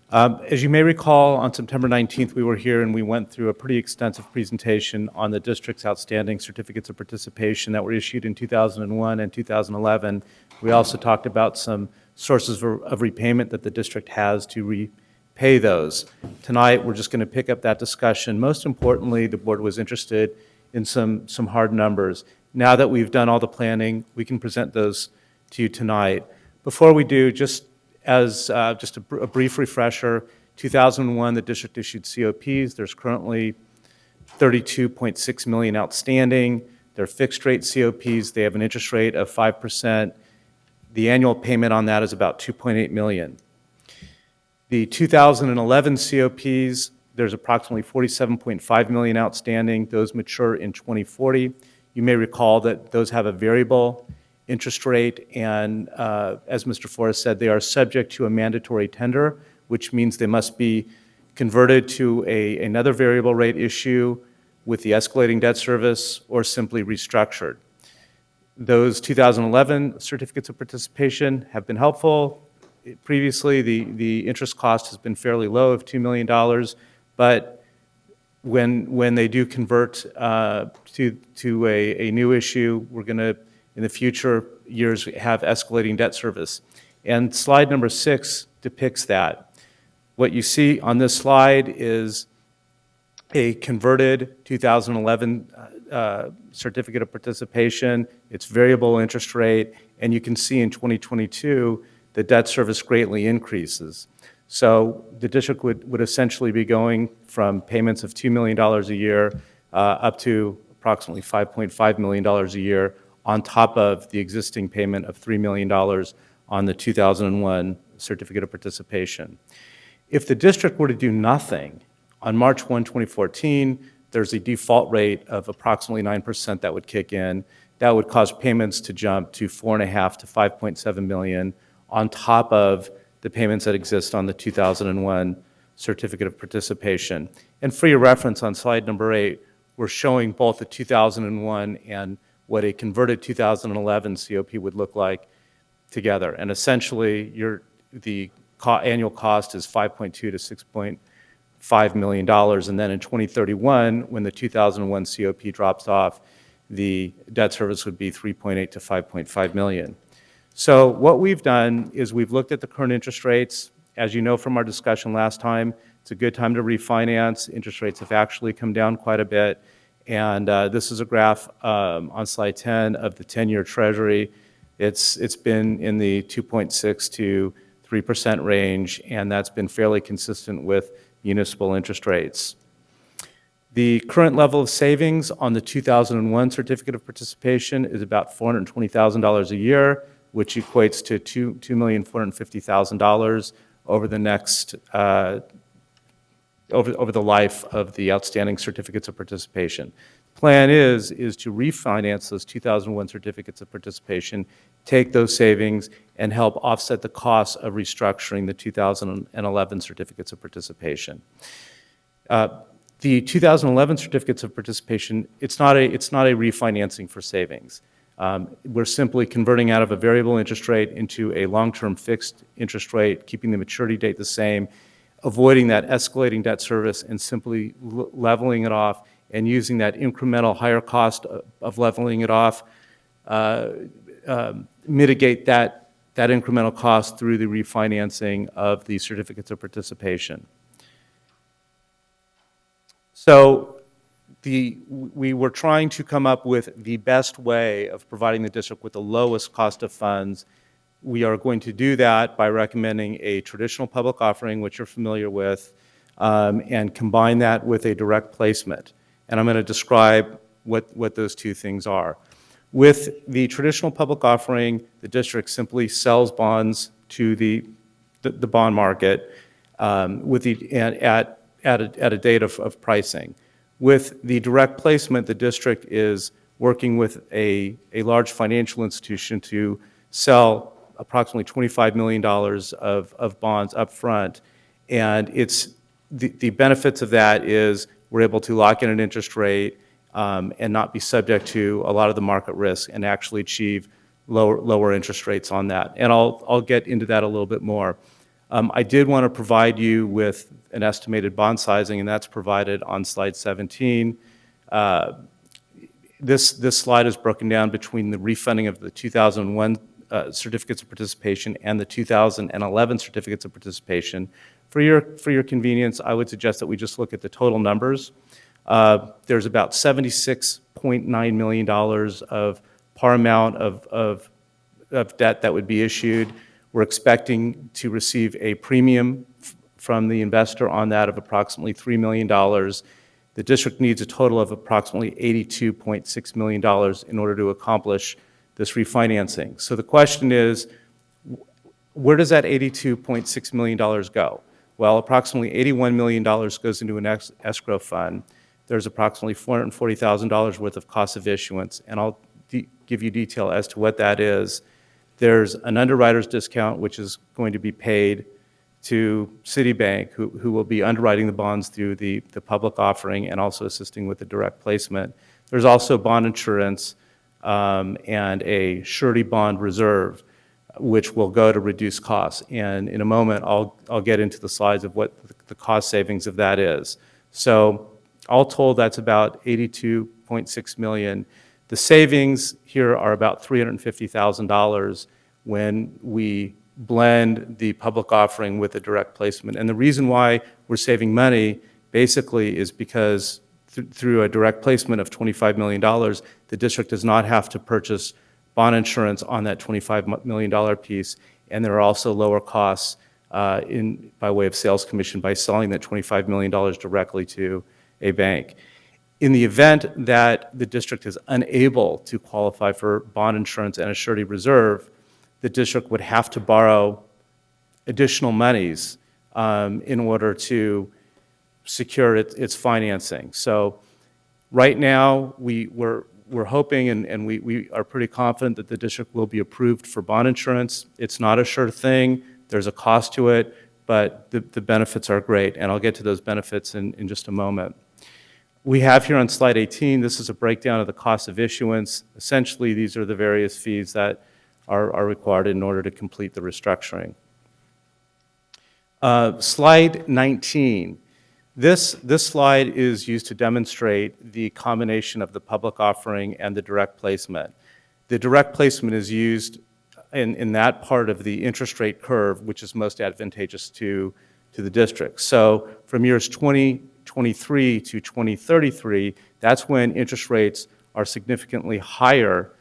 As you may recall, on September 19th, we were here and we went through a pretty extensive presentation on the district's outstanding certificates of participation that were issued in 2001 and 2011. We also talked about some sources of repayment that the district has to repay those. Tonight, we're just going to pick up that discussion. Most importantly, the board was interested in some hard numbers. Now that we've done all the planning, we can present those to you tonight. Before we do, just as just a brief refresher, 2001, the district issued COPs. There's currently 32.6 million outstanding. They're fixed rate COPs. They have an interest rate of 5%. The annual payment on that is about 2.8 million. The 2011 COPs, there's approximately 47.5 million outstanding. Those mature in 2040. You may recall that those have a variable interest rate, and as Mr. Forrest said, they are subject to a mandatory tender, which means they must be converted to another variable rate issue with the escalating debt service or simply restructured. Those 2011 certificates of participation have been helpful. Previously, the interest cost has been fairly low of $2 million, but when they do convert to a new issue, we're going to, in the future years, have escalating debt service. And slide number 6 depicts that. What you see on this slide is a converted 2011 certificate of participation. It's variable interest rate, and you can see in 2022 the debt service greatly increases. So the district would essentially be going from payments of $2 million a year up to approximately $5.5 million a year on top of the existing payment of $3 million on the 2001 certificate of participation. If the district were to do nothing, on March 1, 2014, there's a default rate of approximately 9% that would kick in. That would cause payments to jump to $4.5 to $5.7 million on top of the payments that exist on the 2001 certificate of participation. And for your reference, on slide number 8, we're showing both the 2001 and what a converted 2011 COP would look like together. And essentially, the annual cost is $5.2 to $6.5 million. And then in 2031, when the 2001 COP drops off, the debt service would be $3.8 to $5.5 million. So what we've done is we've looked at the current interest rates. As you know from our discussion last time, it's a good time to refinance. Interest rates have actually come down quite a bit. And this is a graph on slide 10 of the 10-year Treasury. It's been in the 2.6 to 3% range, and that's been fairly consistent with municipal interest rates. The current level of savings on the 2001 certificate of participation is about $420,000 a year, which equates to $2,450,000 over the next over the life of the outstanding certificates of participation. Plan is to refinance those 2001 certificates of participation, take those savings, and help offset the costs of restructuring the 2011 certificates of participation. The 2011 certificates of participation, it's not a refinancing for savings. We're simply converting out of a variable interest rate into a long-term fixed interest rate, keeping the maturity date the same, avoiding that escalating debt service, and simply leveling it off and using that incremental higher cost of leveling it off, mitigate that incremental cost through the refinancing of the certificates of participation. So we were trying to come up with the best way of providing the district with the lowest cost of funds. We are going to do that by recommending a traditional public offering, which you're familiar with, and combine that with a direct placement. And I'm going to describe what those two things are. With the traditional public offering, the district simply sells bonds to the bond market at a date of pricing. With the direct placement, the district is working with a large financial institution to sell approximately $25 million of bonds up front. And the benefits of that is we're able to lock in an interest rate and not be subject to a lot of the market risk and actually achieve lower interest rates on that. And I'll get into that a little bit more. I did want to provide you with an estimated bond sizing, and that's provided on slide 17. This slide is broken down between the refunding of the 2001 certificates of participation and the 2011 certificates of participation. For your convenience, I would suggest that we just look at the total numbers. There's about $76.9 million of par amount of debt that would be issued. We're expecting to receive a premium from the investor on that of approximately $3 million. The district needs a total of approximately $82.6 million in order to accomplish this refinancing. So the question is, where does that $82.6 million go? Well, approximately $81 million goes into an escrow fund. There's approximately $440,000 worth of cost of issuance, and I'll give you detail as to what that is. There's an underwriter's discount, which is going to be paid to Citibank, who will be underwriting the bonds through the public offering and also assisting with the direct placement. There's also bond insurance and a surety bond reserve, which will go to reduce costs. And in a moment, I'll get into the slides of what the cost savings of that is. So all told, that's about $82.6 million. The savings here are about $350,000 when we blend the public offering with the direct placement. And the reason why we're saving money basically is because through a direct placement of $25 million, the district does not have to purchase bond insurance on that $25 million piece, and there are also lower costs by way of sales commission by selling that $25 million directly to a bank. In the event that the district is unable to qualify for bond insurance and a surety reserve, the district would have to borrow additional monies in order to secure its financing. So right now, we're hoping and we are pretty confident that the district will be approved for bond insurance. It's not a sure thing. There's a cost to it, but the benefits are great, and I'll get to those benefits in just a moment. We have here on slide 18, this is a breakdown of the cost of issuance. Essentially, these are the various fees that are required in order to complete the restructuring. Slide 19. This slide is used to demonstrate the combination of the public offering and the direct placement. The direct placement is used in that part of the interest rate curve, which is most advantageous to the district. So from years 2023 to 2033, that's when interest rates are significantly higher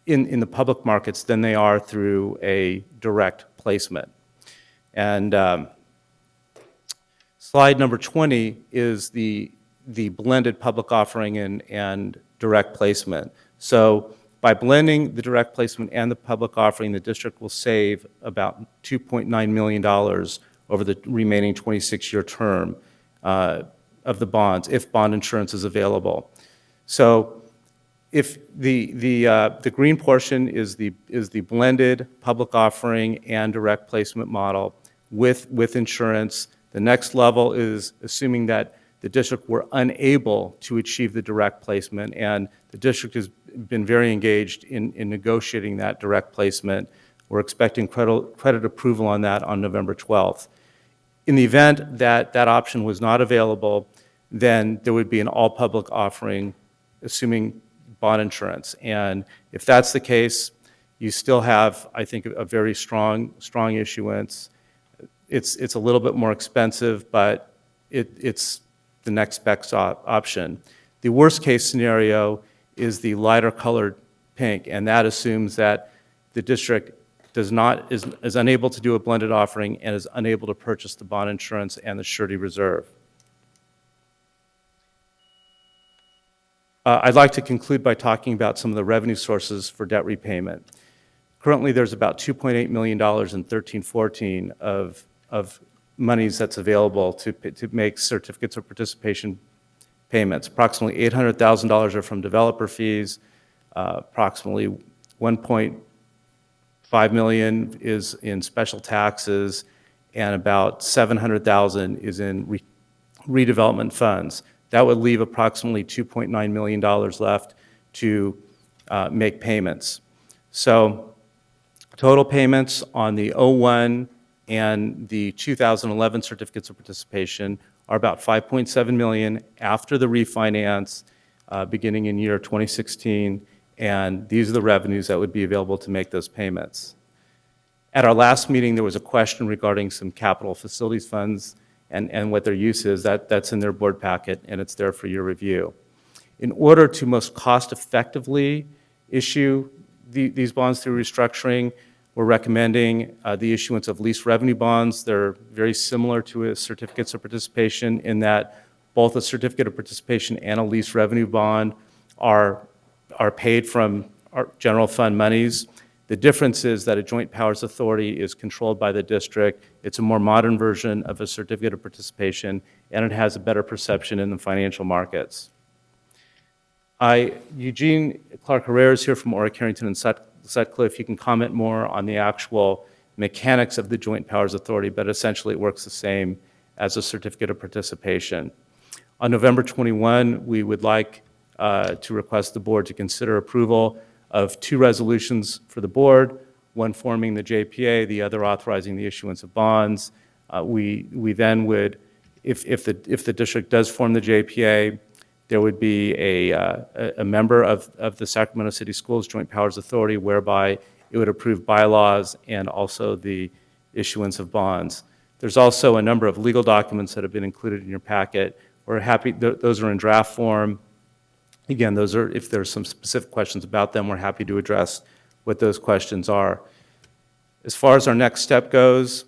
in the public markets than they are through a direct placement. And slide number 20 is the blended public offering and direct placement. So by blending the direct placement and the public offering, the district will save about $2.9 million over the remaining 26-year term of the bonds, if bond insurance is available. So if the green portion is the blended public offering and direct placement model with insurance, the next level is assuming that the district were unable to achieve the direct placement, and the district has been very engaged in negotiating that direct placement. We're expecting credit approval on that on November 12th. In the event that that option was not available, then there would be an all-public offering, assuming bond insurance. And if that's the case, you still have, I think, a very strong issuance. It's a little bit more expensive, but it's the next best option. The worst-case scenario is the lighter colored pink, and that assumes that the district is unable to do a blended offering and is unable to purchase the bond insurance and the surety reserve. I'd like to conclude by talking about some of the revenue sources for debt repayment. Currently, there's about $2.8 million in 1314 of monies that's available to make certificates of participation payments. Approximately $800,000 are from developer fees. Approximately $1.5 million is in special taxes, and about $700,000 is in redevelopment funds. That would leave approximately $2.9 million left to make payments. So total payments on the 01 and the 2011 certificates of participation are about $5.7 million after the refinance beginning in year 2016, and these are the revenues that would be available to make those payments. At our last meeting, there was a question regarding some capital facilities funds and what their use is. That's in their board packet, and it's there for your review. In order to most cost-effectively issue these bonds through restructuring, we're recommending the issuance of lease revenue bonds. They're very similar to a certificates of participation in that both a certificate of participation and a lease revenue bond are paid from our general fund monies. The difference is that a joint powers authority is controlled by the district. It's a more modern version of a certificate of participation, and it has a better perception in the financial markets. Eugene Clark Herrera is here from Orrick, Carrington, and Sutcliffe. He can comment more on the actual mechanics of the Joint Powers Authority, but essentially it works the same as a certificate of participation. On November 21, we would like to request the board to consider approval of 2 resolutions for the board, one forming the JPA, the other authorizing the issuance of bonds. We then would, if the district does form the JPA, there would be a member of the Sacramento City Schools Joint Powers Authority whereby it would approve bylaws and also the issuance of bonds. There's also a number of legal documents that have been included in your packet. We're happy, those are in draft form. Again, those are, if there's some specific questions about them, we're happy to address what those questions are. As far as our next step goes,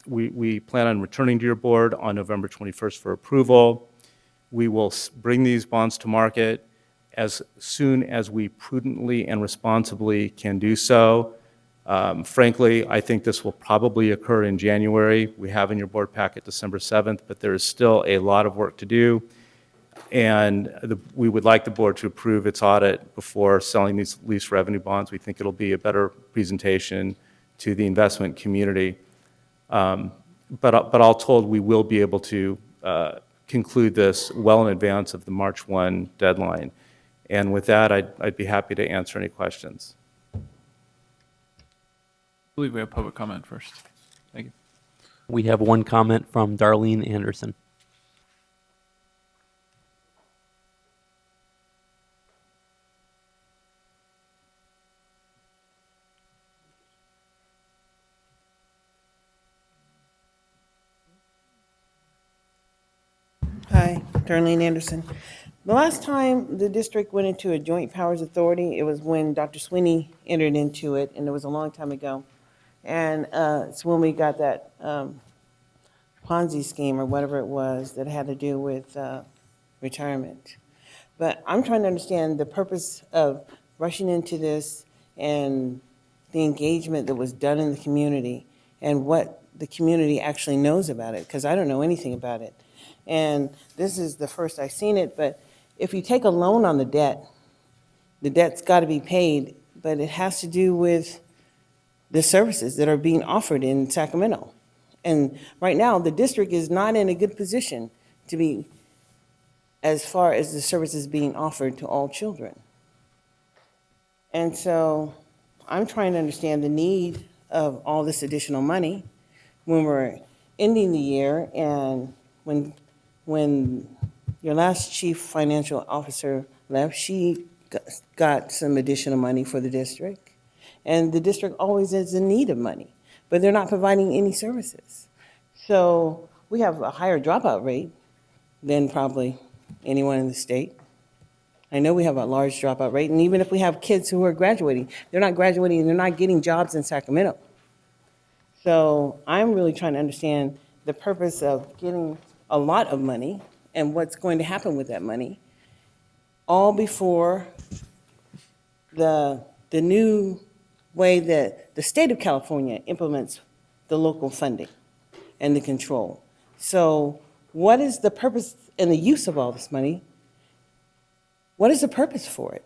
we plan on returning to your board on November 21st for approval. We will bring these bonds to market as soon as we prudently and responsibly can do so. Frankly, I think this will probably occur in January. We have in your board packet December 7th, but there is still a lot of work to do. And we would like the board to approve its audit before selling these lease revenue bonds. We think it'll be a better presentation to the investment community. But all told, we will be able to conclude this well in advance of the March 1 deadline. And with that, I'd be happy to answer any questions. I believe we have public comment first. Thank you. We have one comment from Darlene Anderson. Hi, Darlene Anderson. The last time the district went into a joint powers authority, it was when Dr. Sweeney entered into it, and it was a long time ago. And it's when we got that Ponzi scheme or whatever it was that had to do with retirement. But I'm trying to understand the purpose of rushing into this and the engagement that was done in the community and what the community actually knows about it, because I don't know anything about it. And this is the first I've seen it, but if you take a loan on the debt's got to be paid, but it has to do with the services that are being offered in Sacramento. And right now, the district is not in a good position to be, as far as the services being offered to all children. And so I'm trying to understand the need of all this additional money when we're ending the year and when your last chief financial officer left, she got some additional money for the district. And the district always is in need of money, but they're not providing any services. So we have a higher dropout rate than probably anyone in the state. I know we have a large dropout rate, and even if we have kids who are graduating, they're not graduating and they're not getting jobs in Sacramento. So I'm really trying to understand the purpose of getting a lot of money and what's going to happen with that money, all before the new way that the state of California implements the local funding and the control. So what is the purpose and the use of all this money? What is the purpose for it?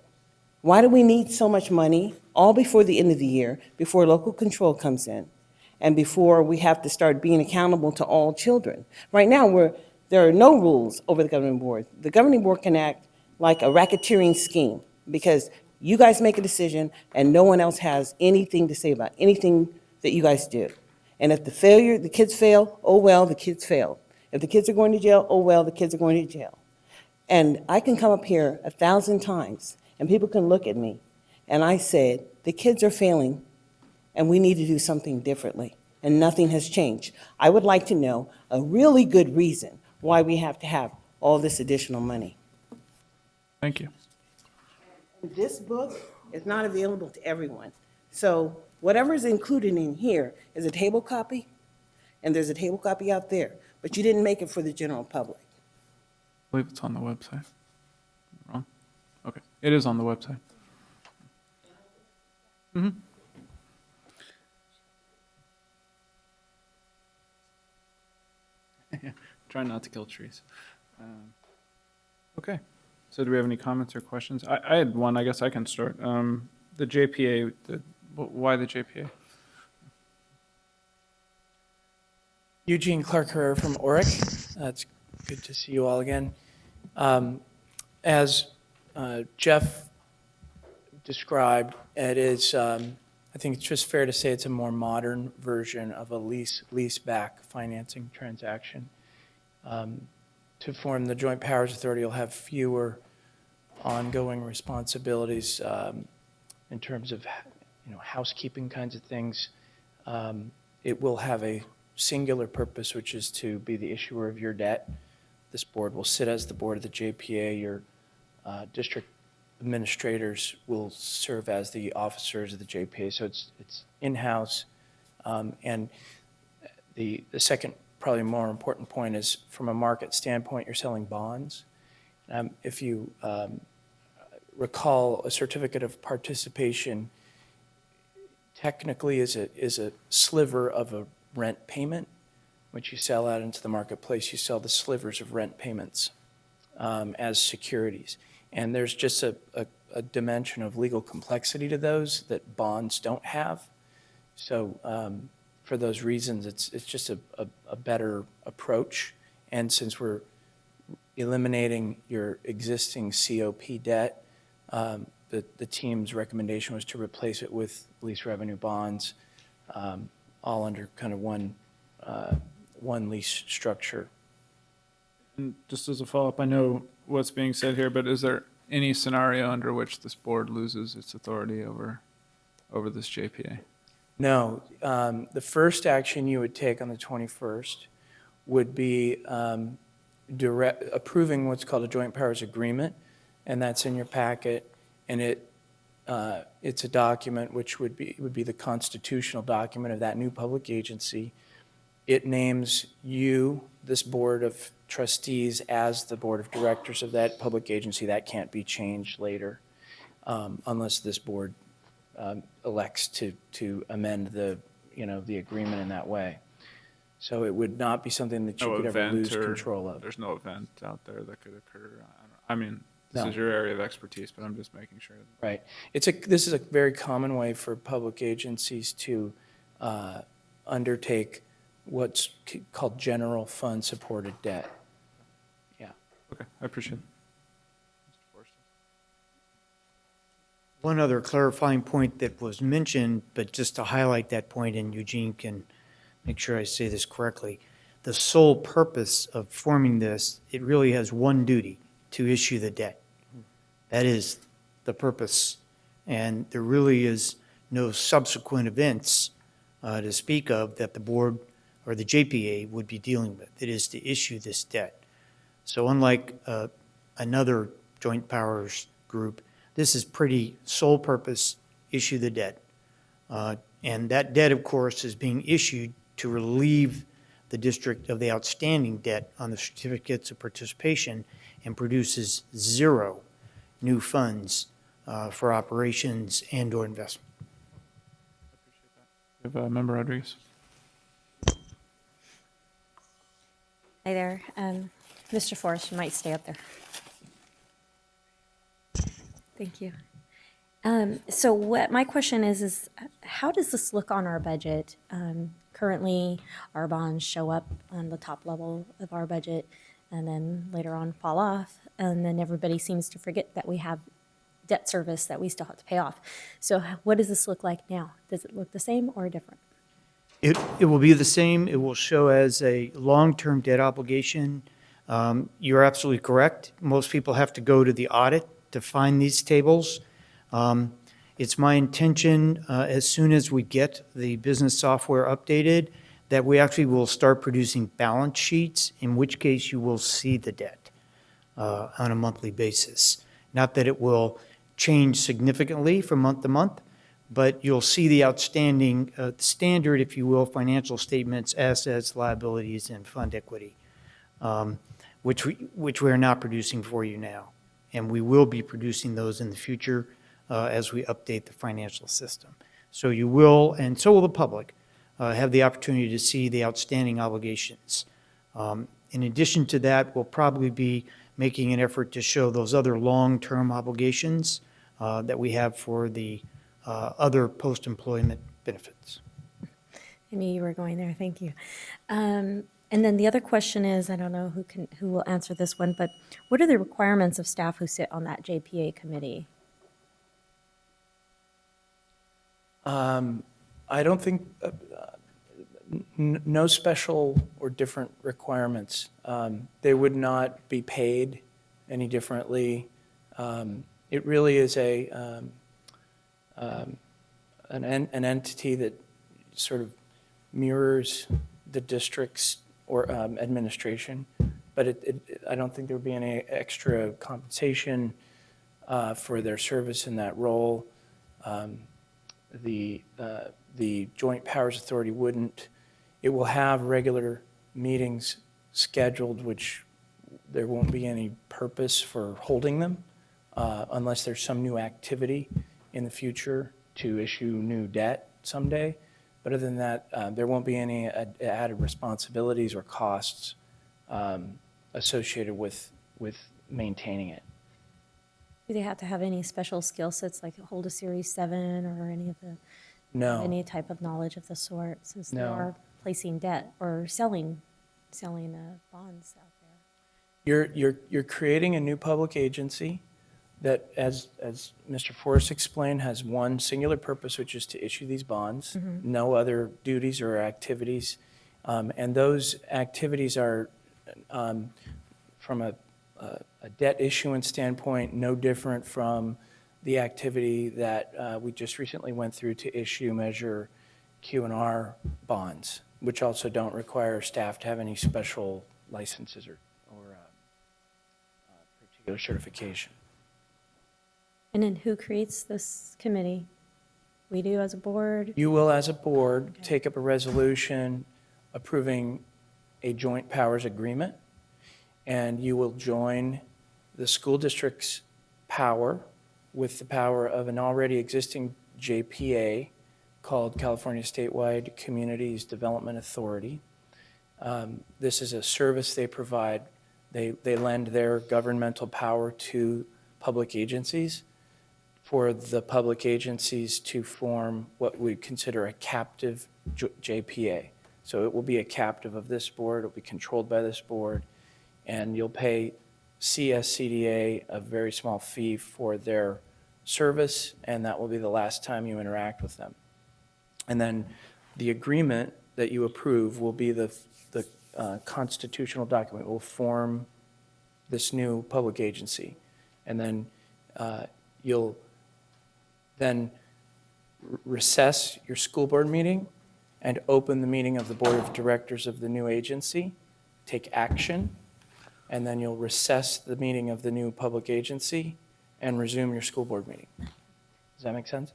Why do we need so much money all before the end of the year, before local control comes in, and before we have to start being accountable to all children? Right now, there are no rules over the governing board. The governing board can act like a racketeering scheme because you guys make a decision and no one else has anything to say about anything that you guys do. And if the kids fail, oh well, the kids failed. If the kids are going to jail, oh well, the kids are going to jail. And I can come up here 1,000 times and people can look at me and I said, the kids are failing and we need to do something differently. And nothing has changed. I would like to know a really good reason why we have to have all this additional money. Thank you. This book is not available to everyone. So whatever is included in here is a table copy, and there's a table copy out there, but you didn't make it for the general public. I believe it's on the website. Wrong? Okay. It is on the website. Mm-hmm. Try not to kill trees. Okay. So do we have any comments or questions? I had one. I guess I can start. The JPA, why the JPA? Eugene Clark Herrera from Oric. It's good to see you all again. As Jeff described, it is, I think it's just fair to say it's a more modern version of a lease-back financing transaction. To form the Joint Powers Authority, you'll have fewer ongoing responsibilities in terms of, housekeeping kinds of things. It will have a singular purpose, which is to be the issuer of your debt. This board will sit as the board of the JPA. Your district administrators will serve as the officers of the JPA. So it's in-house. And the second, probably more important point is from a market standpoint, you're selling bonds. If you recall, a certificate of participation technically is a sliver of a rent payment. Which you sell out into the marketplace, you sell the slivers of rent payments as securities. And there's just a dimension of legal complexity to those that bonds don't have. So for those reasons, it's just a better approach. And since we're eliminating your existing COP debt, the team's recommendation was to replace it with lease revenue bonds, all under kind of one lease structure. And just as a follow-up, I know what's being said here, but is there any scenario under which this board loses its authority over this JPA? No. The first action you would take on the 21st would be approving what's called a joint powers agreement, and that's in your packet. And it's a document which would be the constitutional document of that new public agency. It names you, this board of trustees, as the board of directors of that public agency. That can't be changed later unless this board elects to amend the agreement in that way. So it would not be something that you could ever lose control of. There's no event out there that could occur. I mean, this No. is your area of expertise, but I'm just making sure. Right. This is a very common way for public agencies to undertake what's called general fund supported debt. Yeah. Okay, I appreciate it. One other clarifying point that was mentioned, but just to highlight that point, and Eugene can make sure I say this correctly, the sole purpose of forming this, it really has one duty: to issue the debt. That is the purpose, and there really is no subsequent events to speak of that the board or the JPA would be dealing with. It is to issue this debt. So unlike another joint powers group, this is pretty sole purpose: issue the debt. And that debt, of course, is being issued to relieve the district of the outstanding debt on the certificates of participation and produces zero new funds for operations and/or investment. We have Member Rodriguez. Hi there. Mr. Forrest, you might stay up there. Thank you. So what my question is how does this look on our budget? Currently, our bonds show up on the top level of our budget and then later on fall off. And then everybody seems to forget that we have debt service that we still have to pay off. So what does this look like now? Does it look the same or different? It will be the same. It will show as a long-term debt obligation. You're absolutely correct. Most people have to go to the audit to find these tables. It's my intention, as soon as we get the business software updated, that we actually will start producing balance sheets, in which case you will see the debt on a monthly basis. Not that it will change significantly from month to month, but you'll see the outstanding standard, if you will, financial statements, assets, liabilities, and fund equity, which we are not producing for you now. And we will be producing those in the future as we update the financial system. So you will, and so will the public, have the opportunity to see the outstanding obligations. In addition to that, we'll probably be making an effort to show those other long-term obligations that we have for the other post-employment benefits. I knew you were going there, thank you. And then the other question is, I don't know who will answer this one, but what are the requirements of staff who sit on that JPA committee? I don't think, no special or different requirements. They would not be paid any differently. It really is an entity that sort of mirrors the district's or administration, but I don't think there would be any extra compensation for their service in that role. The Joint Powers Authority wouldn't. It will have regular meetings scheduled, which there won't be any purpose for holding them unless there's some new activity in the future to issue new debt someday. But other than that, there won't be any added responsibilities or costs associated with maintaining it. Do they have to have any special skill sets, like hold a Series 7 or any of the? No. Any type of knowledge of the sort, since they No. are placing debt or selling bonds out there? You're creating a new public agency that, as Mr. Forrest explained, has one singular purpose, which is to issue these bonds, no other duties or activities. And those activities are, from a debt issuance standpoint, no different from the activity that we just recently went through to issue Measure Q&R bonds, which also don't require staff to have any special licenses or particular certification. And then who creates this committee? We do as a board? You will, as a board, take up a resolution approving a joint powers agreement, and you will join the school district's power with the power of an already existing JPA called California Statewide Communities Development Authority. This is a service they provide. They lend their governmental power to public agencies for the public agencies to form what we consider a captive JPA. So it will be a captive of this board, it'll be controlled by this board, and you'll pay CSCDA a very small fee for their service, and that will be the last time you interact with them. And then the agreement that you approve will be the constitutional document, will form this new public agency. And then you'll then recess your school board meeting and open the meeting of the board of directors of the new agency, take action, and then you'll recess the meeting of the new public agency and resume your school board meeting. Does that make sense?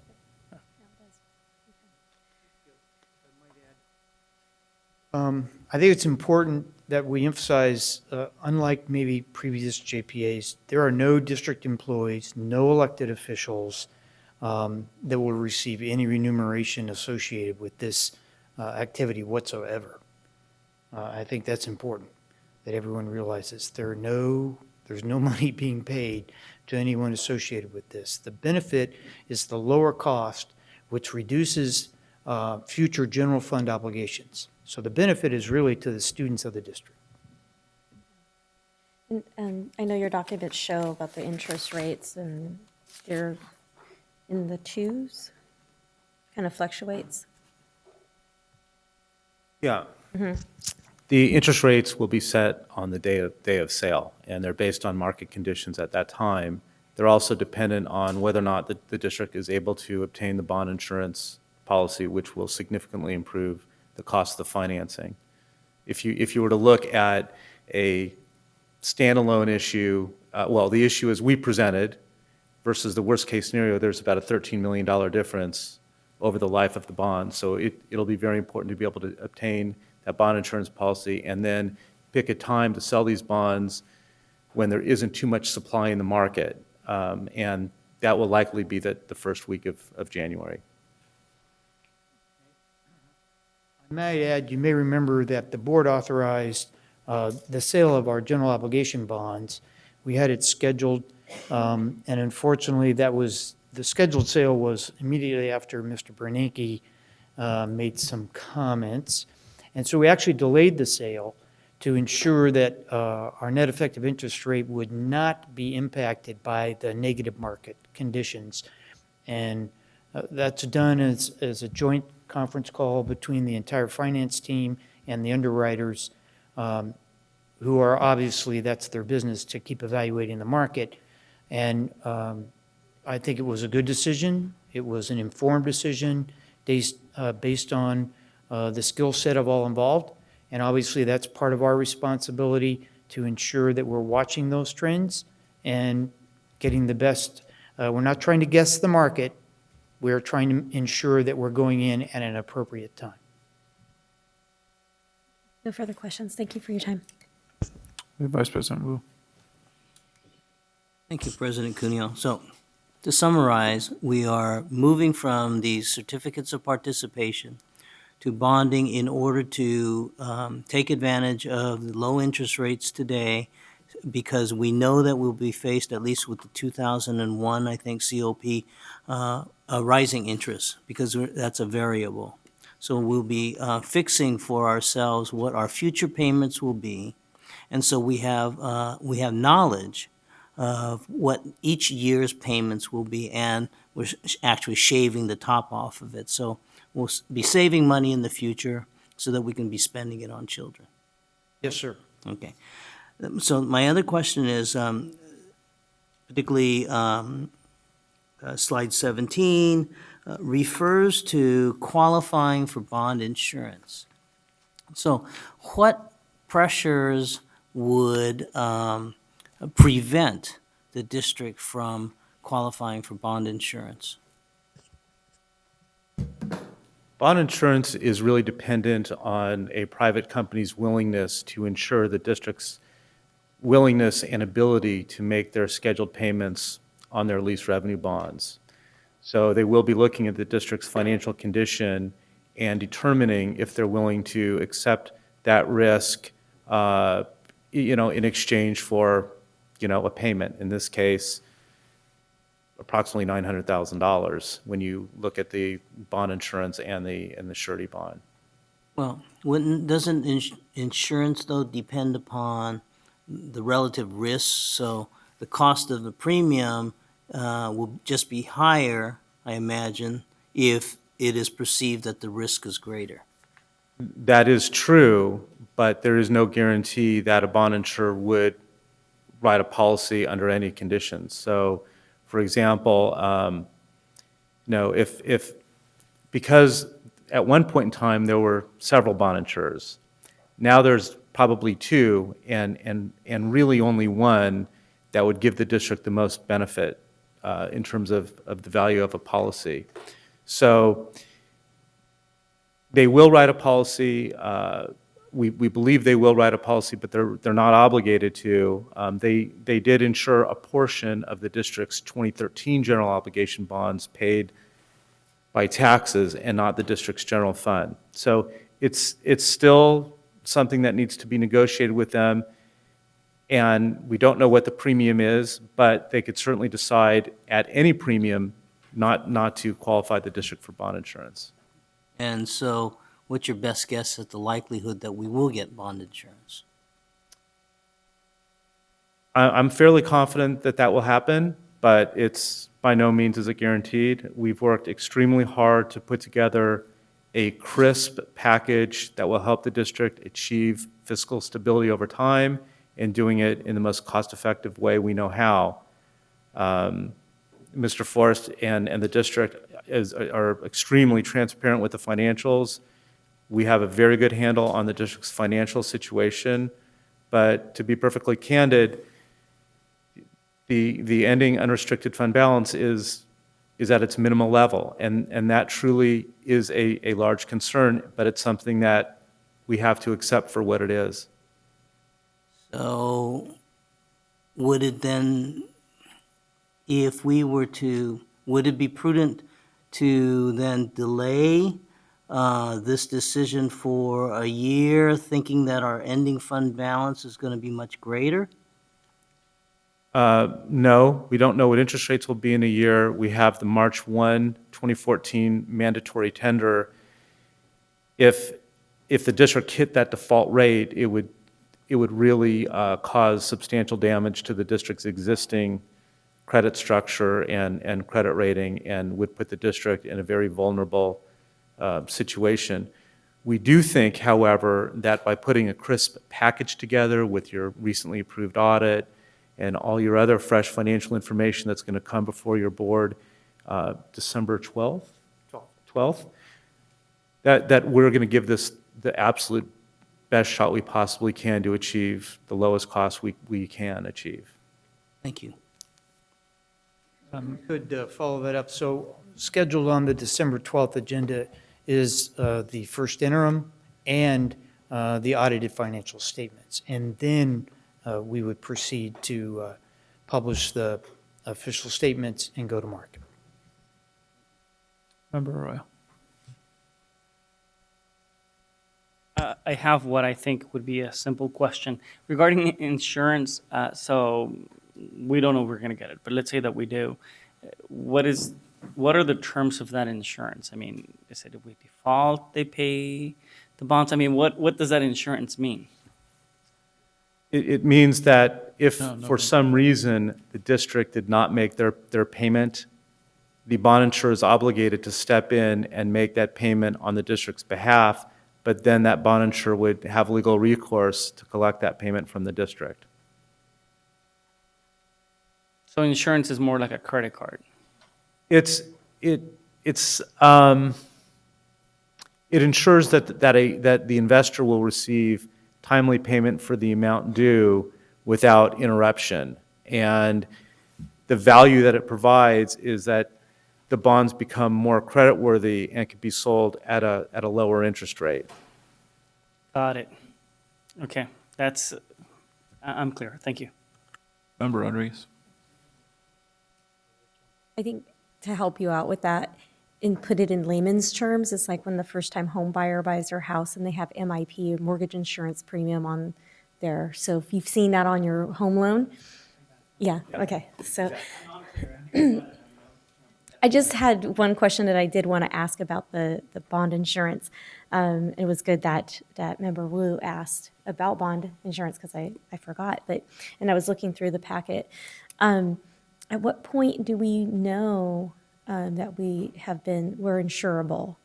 I think it's important that we emphasize, unlike maybe previous JPAs, there are no district employees, no elected officials that will receive any remuneration associated with this activity whatsoever. I think that's important, that everyone realizes there's no money being paid to anyone associated with this. The benefit is the lower cost, which reduces future general fund obligations. So the benefit is really to the students of the district. And I know your documents show about the interest rates, and they're in the twos, kind of fluctuates. Yeah. The interest rates will be set on the day of sale, and they're based on market conditions at that time. They're also dependent on whether or not the district is able to obtain the bond insurance policy, which will significantly improve the cost of financing. If you were to look at a standalone issue, well, the issue as we presented versus the worst-case scenario, there's about a $13 million difference over the life of the bond. So it'll be very important to be able to obtain that bond insurance policy and then pick a time to sell these bonds when there isn't too much supply in the market. And that will likely be the first week of January. I may add, you may remember that the board authorized the sale of our general obligation bonds. We had it scheduled, and unfortunately, the scheduled sale was immediately after Mr. Bernanke made some comments. And so we actually delayed the sale to ensure that our net effective interest rate would not be impacted by the negative market conditions. And that's done as a joint conference call between the entire finance team and the underwriters, who are obviously, that's their business to keep evaluating the market. And I think it was a good decision. It was an informed decision based on the skill set of all involved. And obviously, that's part of our responsibility to ensure that we're watching those trends and getting the best. We're not trying to guess the market. We're trying to ensure that we're going in at an appropriate time. No further questions. Thank you for your time. Vice President Wu. Thank you, President Cuneo. So, to summarize, we are moving from these certificates of participation to bonding in order to take advantage of the low interest rates today, because we know that we'll be faced, at least with the 2001, I think, COP, a rising interest, because that's a variable. So we'll be fixing for ourselves what our future payments will be, and so we have knowledge of what each year's payments will be, and we're actually shaving the top off of it. So we'll be saving money in the future so that we can be spending it on children. Yes, sir. Okay. So my other question is, particularly slide 17, refers to qualifying for bond insurance. So what pressures would prevent the district from qualifying for bond insurance? Bond insurance is really dependent on a private company's willingness to ensure the district's willingness and ability to make their scheduled payments on their lease revenue bonds. So they will be looking at the district's financial condition and determining if they're willing to accept that risk, in exchange for, a payment. In this case, approximately $900,000 when you look at the bond insurance and the surety bond. Well, doesn't insurance, though, depend upon the relative risks? So the cost of the premium will just be higher, I imagine, if it is perceived that the risk is greater. That is true, but there is no guarantee that a bond insurer would write a policy under any conditions. So, for example, because at one point in time there were several bond insurers, now there's probably two, and really only one that would give the district the most benefit in terms of the value of a policy. So they will write a policy. We believe they will write a policy, but they're not obligated to. They did insure a portion of the district's 2013 general obligation bonds paid by taxes and not the district's general fund. So it's still something that needs to be negotiated with them, and we don't know what the premium is, but they could certainly decide at any premium not to qualify the district for bond insurance. And so what's your best guess at the likelihood that we will get bond insurance? I'm fairly confident that that will happen, but it's by no means is it guaranteed. We've worked extremely hard to put together a crisp package that will help the district achieve fiscal stability over time and doing it in the most cost-effective way we know how. Mr. Forrest and the district are extremely transparent with the financials. We have a very good handle on the district's financial situation, but to be perfectly candid, the ending unrestricted fund balance is at its minimal level, and that truly is a large concern, but it's something that we have to accept for what it is. So would it then, would it be prudent to then delay this decision for a year, thinking that our ending fund balance is going to be much greater? No, we don't know what interest rates will be in a year. We have the March 1, 2014 mandatory tender. if the district hit that default rate, it would really cause substantial damage to the district's existing credit structure and credit rating, and would put the district in a very vulnerable situation. We do think, however, that by putting a crisp package together with your recently approved audit and all your other fresh financial information that's going to come before your board December 12th, that we're going to give this the absolute best shot we possibly can to achieve the lowest cost we can achieve. Thank you. Could follow that up. So scheduled on the December 12th agenda is the first interim and the audited financial statements. And then we would proceed to publish the official statements and go to market. Member Arroyo. I have what I think would be a simple question. Regarding insurance, so we don't know if we're going to get it, but let's say that we do. What are the terms of that insurance? I mean, is it if we default, they pay the bonds? I mean, what does that insurance mean? It means that if for some reason the district did not make their payment, the bond insurer is obligated to step in and make that payment on the district's behalf, but then that bond insurer would have legal recourse to collect that payment from the district. So insurance is more like a credit card. It ensures that the investor will receive timely payment for the amount due without interruption. And the value that it provides is that the bonds become more creditworthy and can be sold at a lower interest rate. Got it. Okay, I'm clear. Thank you. Member Rodriguez. I think to help you out with that and put it in layman's terms, it's like when the first-time home buyer buys their house and they have MIP, mortgage insurance premium on there. So if you've seen that on your home loan, yeah, okay. So I just had one question that I did want to ask about the bond insurance. It was good that Member Wu asked about bond insurance because I forgot, and I was looking through the packet. At what point do we know that we're insurable?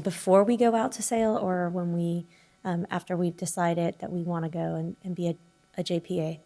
Before we go out to sale, or when we, after we've decided that we want to go and be a JPA?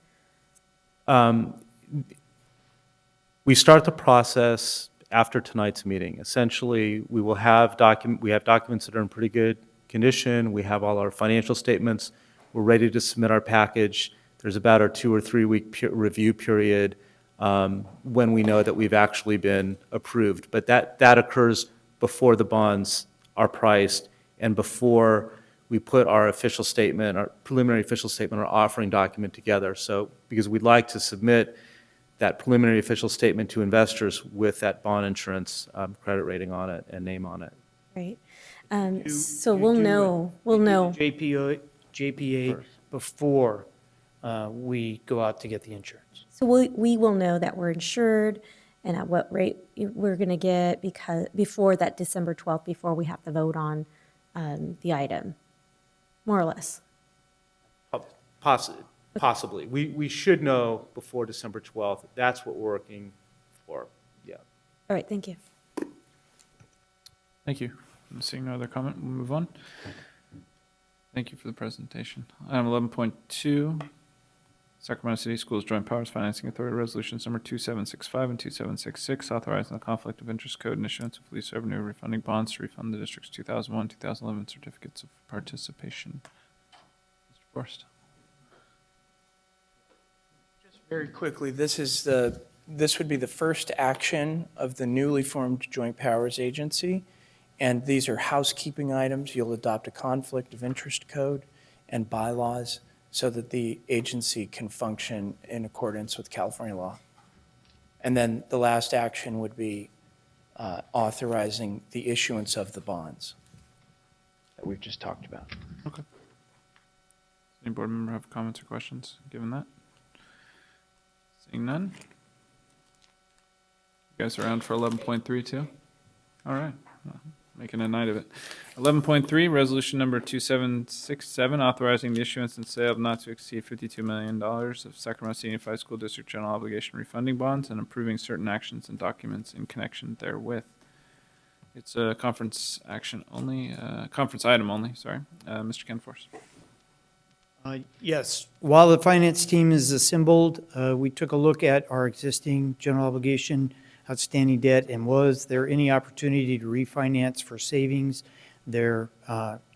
We start the process after tonight's meeting. Essentially, we have documents that are in pretty good condition. We have all our financial statements. We're ready to submit our package. There's about a 2 or 3 week review period when we know that we've actually been approved. But that occurs before the bonds are priced and before we put our official statement, our preliminary official statement, our offering document together. So, because we'd like to submit that preliminary official statement to investors with that bond insurance credit rating on it and name on it. Right. So we'll know. JPA before we go out to get the insurance. So we will know that we're insured and at what rate we're going to get before that December 12th, before we have to vote on the item, more or less. Possibly. We should know before December 12th. That's what we're working for. Yeah. All right, thank you. Thank you. Seeing no other comment, we'll move on. Thank you for the presentation. Item 11.2, Sacramento City Schools Joint Powers Financing Authority Resolutions number 2765 and 2766, authorizing the Conflict of Interest Code and issuance of lease revenue refunding bonds to refund the district's 2001, 2011 certificates of participation. Mr. Forrest. Very quickly, this would be the first action of the newly formed Joint Powers Agency, and these are housekeeping items. You'll adopt a conflict of interest code and bylaws so that the agency can function in accordance with California law. And then the last action would be authorizing the issuance of the bonds that we've just talked about. Okay. Any board member have comments or questions given that? Seeing none. You guys around for 11.3 too? All right. making a night of it. 11.3, resolution number 2767, authorizing the issuance and sale of not to exceed $52 million of Sacramento City Unified School District general obligation refunding bonds and approving certain actions and documents in connection therewith. It's a conference action only, conference item only, sorry. Mr. Canforce. Yes, while the finance team is assembled, we took a look at our existing general obligation outstanding debt, and was there any opportunity to refinance for savings? There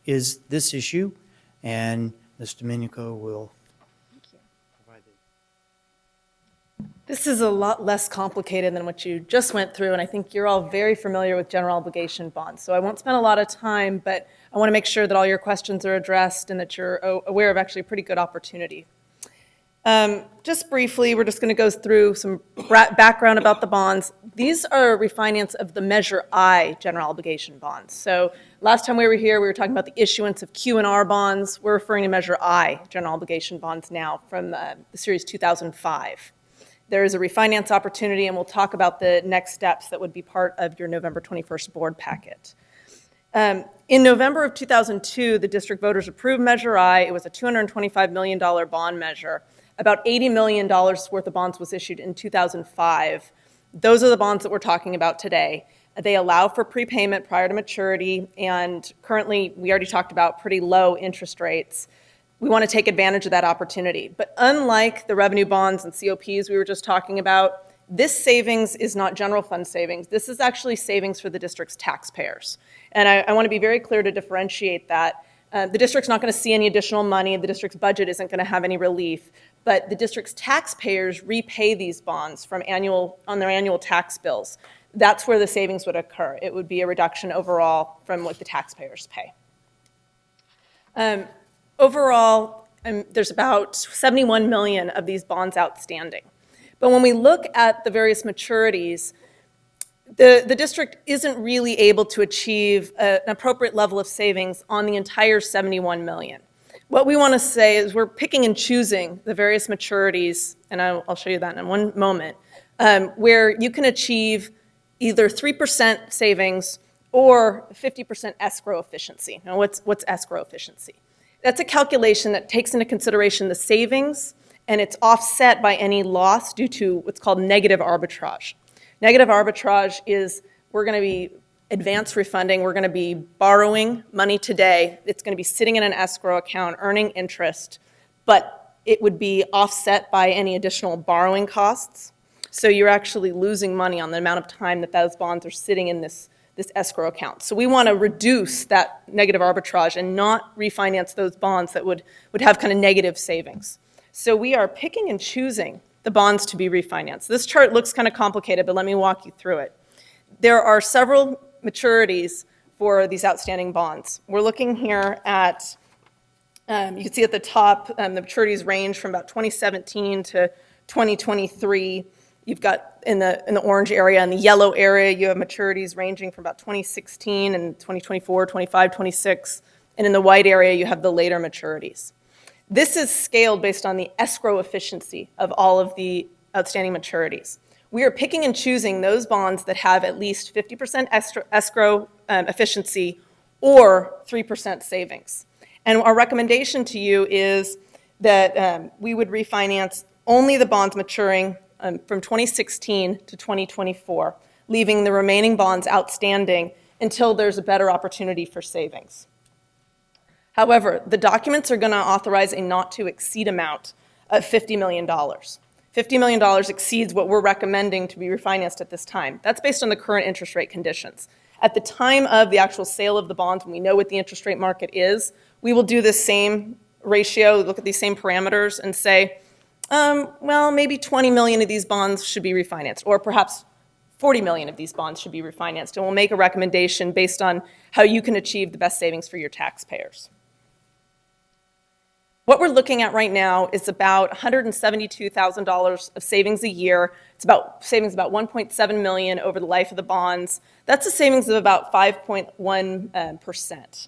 is this issue, and Ms. Domenico will provide it. This is a lot less complicated than what you just went through, and I think you're all very familiar with general obligation bonds. So I won't spend a lot of time, but I want to make sure that all your questions are addressed and that you're aware of actually a pretty good opportunity. Just briefly, we're just going to go through some background about the bonds. These are a refinance of the Measure I general obligation bonds. So last time we were here, we were talking about the issuance of Q&R bonds. We're referring to Measure I general obligation bonds now from the Series 2005. There is a refinance opportunity, and we'll talk about the next steps that would be part of your November 21st board packet. In November of 2002, the district voters approved Measure I. It was a $225 million bond measure. About $80 million worth of bonds was issued in 2005. Those are the bonds that we're talking about today. They allow for prepayment prior to maturity, and currently, we already talked about pretty low interest rates. We want to take advantage of that opportunity. But unlike the revenue bonds and COPs we were just talking about, this savings is not general fund savings. This is actually savings for the district's taxpayers. And I want to be very clear to differentiate that. The district's not going to see any additional money. The district's budget isn't going to have any relief. But the district's taxpayers repay these bonds from on their annual tax bills. That's where the savings would occur. It would be a reduction overall from what the taxpayers pay. Overall, there's about 71 million of these bonds outstanding. But when we look at the various maturities, the district isn't really able to achieve an appropriate level of savings on the entire 71 million. What we want to say is we're picking and choosing the various maturities, and I'll show you that in one moment, where you can achieve either 3% savings or 50% escrow efficiency. Now, what's escrow efficiency? That's a calculation that takes into consideration the savings, and it's offset by any loss due to what's called negative arbitrage. Negative arbitrage is we're going to be advance refunding. We're going to be borrowing money today. It's going to be sitting in an escrow account earning interest, but it would be offset by any additional borrowing costs. So you're actually losing money on the amount of time that those bonds are sitting in this escrow account. So we want to reduce that negative arbitrage and not refinance those bonds that would have kind of negative savings. So we are picking and choosing the bonds to be refinanced. This chart looks kind of complicated, but let me walk you through it. There are several maturities for these outstanding bonds. We're looking here at, you can see at the top, the maturities range from about 2017 to 2023. You've got in the orange area and the yellow area, you have maturities ranging from about 2016 and 2024, 25, 26. And in the white area, you have the later maturities. This is scaled based on the escrow efficiency of all of the outstanding maturities. We are picking and choosing those bonds that have at least 50% escrow efficiency or 3% savings. And our recommendation to you is that we would refinance only the bonds maturing from 2016 to 2024, leaving the remaining bonds outstanding until there's a better opportunity for savings. However, the documents are going to authorize a not-to-exceed amount of $50 million. $50 million exceeds what we're recommending to be refinanced at this time. That's based on the current interest rate conditions. At the time of the actual sale of the bonds, when we know what the interest rate market is, we will do this same ratio, look at these same parameters, and say, well, maybe 20 million of these bonds should be refinanced, or perhaps 40 million of these bonds should be refinanced, and we'll make a recommendation based on how you can achieve the best savings for your taxpayers. What we're looking at right now is about $172,000 of savings a year. It's about savings about 1.7 million over the life of the bonds. That's a savings of about 5.1%.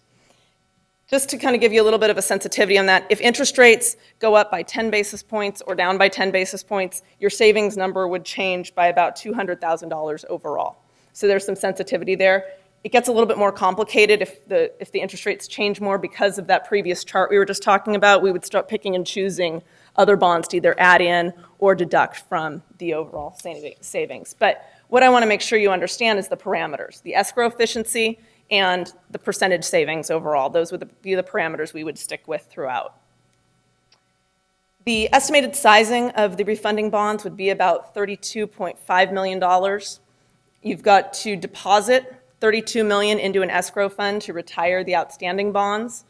Just to kind of give you a little bit of a sensitivity on that, if interest rates go up by 10 basis points or down by 10 basis points, your savings number would change by about $200,000 overall. So there's some sensitivity there. It gets a little bit more complicated if the interest rates change more because of that previous chart we were just talking about. We would start picking and choosing other bonds to either add in or deduct from the overall savings. But what I want to make sure you understand is the parameters, the escrow efficiency and the percentage savings overall. Those would be the parameters we would stick with throughout. The estimated sizing of the refunding bonds would be about $32.5 million. You've got to deposit $32 million into an escrow fund to retire the outstanding bonds.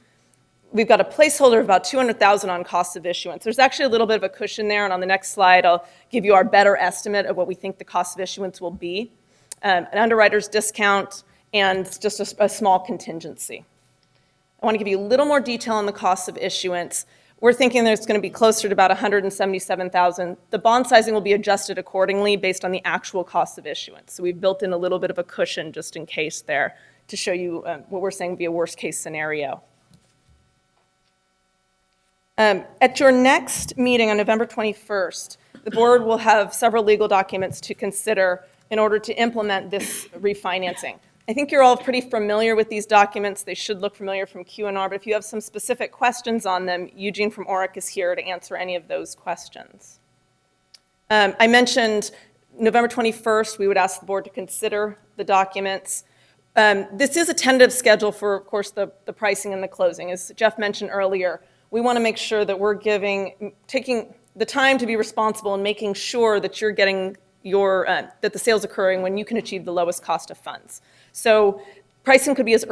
We've got a placeholder of about $200,000 on cost of issuance. There's actually a little bit of a cushion there, and on the next slide, I'll give you our better estimate of what we think the cost of issuance will be, an underwriter's discount, and just a small contingency. I want to give you a little more detail on the cost of issuance. We're thinking there's going to be closer to about $177,000. The bond sizing will be adjusted accordingly based on the actual cost of issuance. So we've built in a little bit of a cushion just in case there to show you what we're saying would be a worst-case scenario. At your next meeting on November 21st, the board will have several legal documents to consider in order to implement this refinancing. I think you're all pretty familiar with these documents. They should look familiar from Q&R, but if you have some specific questions on them, Eugene from ORIC is here to answer any of those questions. I mentioned November 21st, we would ask the board to consider the documents. This is a tentative schedule for, of course, the pricing and the closing. As Jeff mentioned earlier, we want to make sure that we're taking the time to be responsible and making sure that you're getting that the sale's occurring when you can achieve the lowest cost of funds. So pricing could be as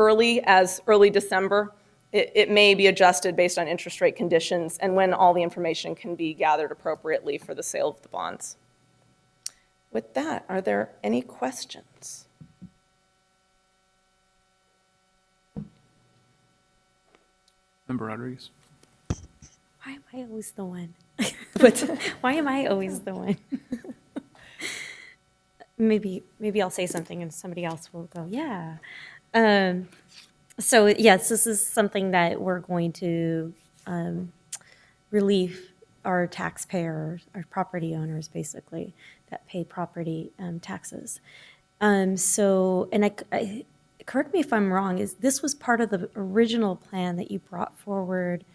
early December. It may be adjusted based on interest rate conditions and when all the information can be gathered appropriately for the sale of the bonds. With that, are there any questions? Member Rodriguez. Why am I always the one? Why am I always the one? Maybe I'll say something and somebody else will go, yeah. So yes, this is something that we're going to relieve our taxpayers, our property owners, basically, that pay property taxes. So, and I correct me if I'm wrong, this was part of the original plan that you brought forward,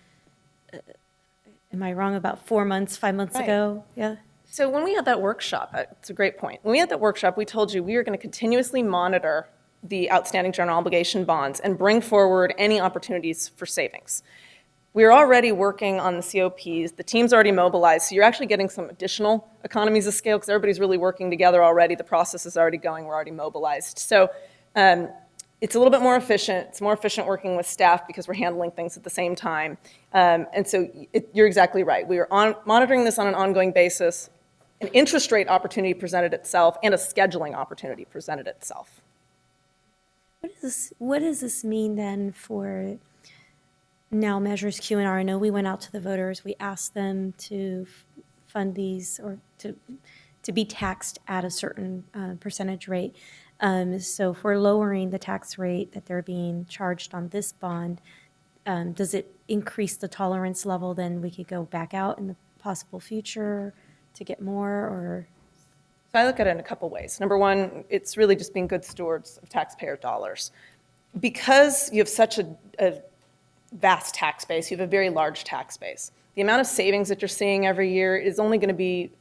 am I wrong, about 5 months Right. ago? Yeah. So when we had that workshop, it's a great point. When we had that workshop, we told you we are going to continuously monitor the outstanding general obligation bonds and bring forward any opportunities for savings. We're already working on the COPs. The team's already mobilized, so you're actually getting some additional economies of scale because everybody's really working together already. The process is already going. We're already mobilized. So it's a little bit more efficient. It's more efficient working with staff because we're handling things at the same time. And so you're exactly right. We are monitoring this on an ongoing basis. An interest rate opportunity presented itself and a scheduling opportunity presented itself. What does this mean then for now Measures Q&R? I know we went out to the voters. We asked them to fund these or to be taxed at a certain percentage rate. So if we're lowering the tax rate that they're being charged on this bond, does it increase the tolerance level? Then we could go back out in the possible future to get more, or? So I look at it in a couple ways. Number one, it's really just being good stewards of taxpayer dollars. Because you have such a vast tax base, you have a very large tax base, the amount of savings that you're seeing every year is only going to be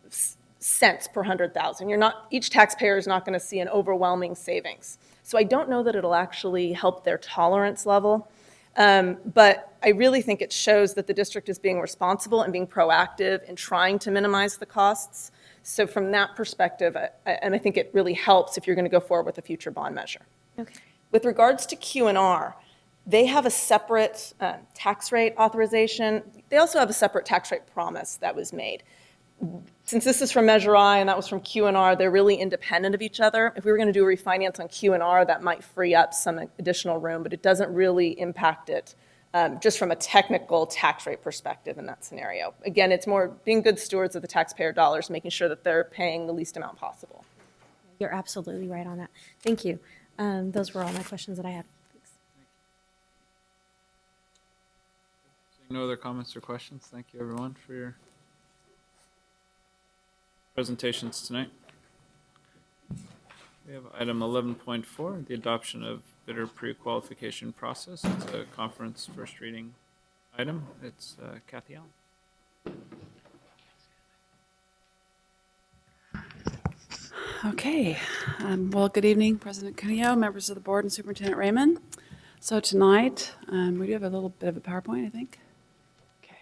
cents per 100,000. Each taxpayer is not going to see an overwhelming savings. So I don't know that it'll actually help their tolerance level. But I really think it shows that the district is being responsible and being proactive in trying to minimize the costs. So from that perspective, and I think it really helps if you're going to go forward with a future bond measure. Okay. With regards to Q&R, they have a separate tax rate authorization. They also have a separate tax rate promise that was made. Since this is from Measure I and that was from Q&R, they're really independent of each other. If we were going to do a refinance on Q&R, that might free up some additional room, but it doesn't really impact it just from a technical tax rate perspective in that scenario. Again, it's more being good stewards of the taxpayer dollars, making sure that they're paying the least amount possible. You're absolutely right on that. Thank you. Those were all my questions that I had. Thanks. No other comments or questions? Thank you, everyone, for your presentations tonight. We have item 11.4, the adoption of bidder pre-qualification process. It's a conference first reading item. It's Kathy Allen. Okay. Well, good evening, President Cuneo, members of the board, and Superintendent Raymond. So tonight, we do have a little bit of a PowerPoint, I think. Okay.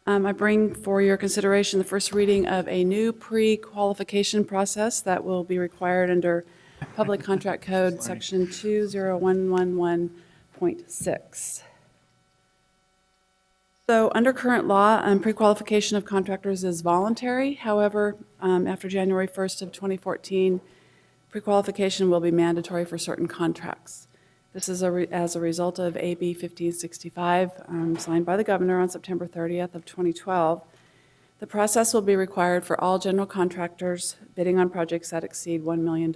I bring for your consideration the first reading of a new pre-qualification process that will be required under Public Contract Code, Section 20111.6. So under current law, pre-qualification of contractors is voluntary. However, after January 1st of 2014, pre-qualification will be mandatory for certain contracts. This is as a result of AB 1565, signed by the governor on September 30th of 2012. The process will be required for all general contractors bidding on projects that exceed $1 million.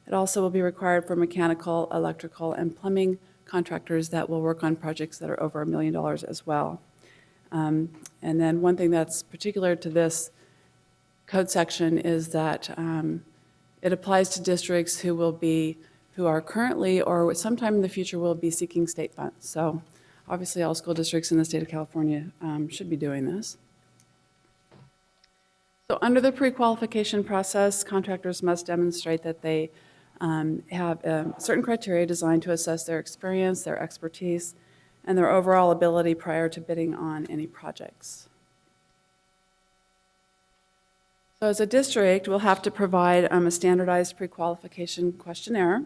It also will be required for mechanical, electrical, and plumbing contractors that will work on projects that are over $1 million as well. And then one thing that's particular to this code section is that it applies to districts who are currently or sometime in the future will be seeking state funds. So obviously all school districts in the state of California should be doing this. So under the pre-qualification process, contractors must demonstrate that they have certain criteria designed to assess their experience, their expertise, and their overall ability prior to bidding on any projects. So as a district, we'll have to provide a standardized pre-qualification questionnaire.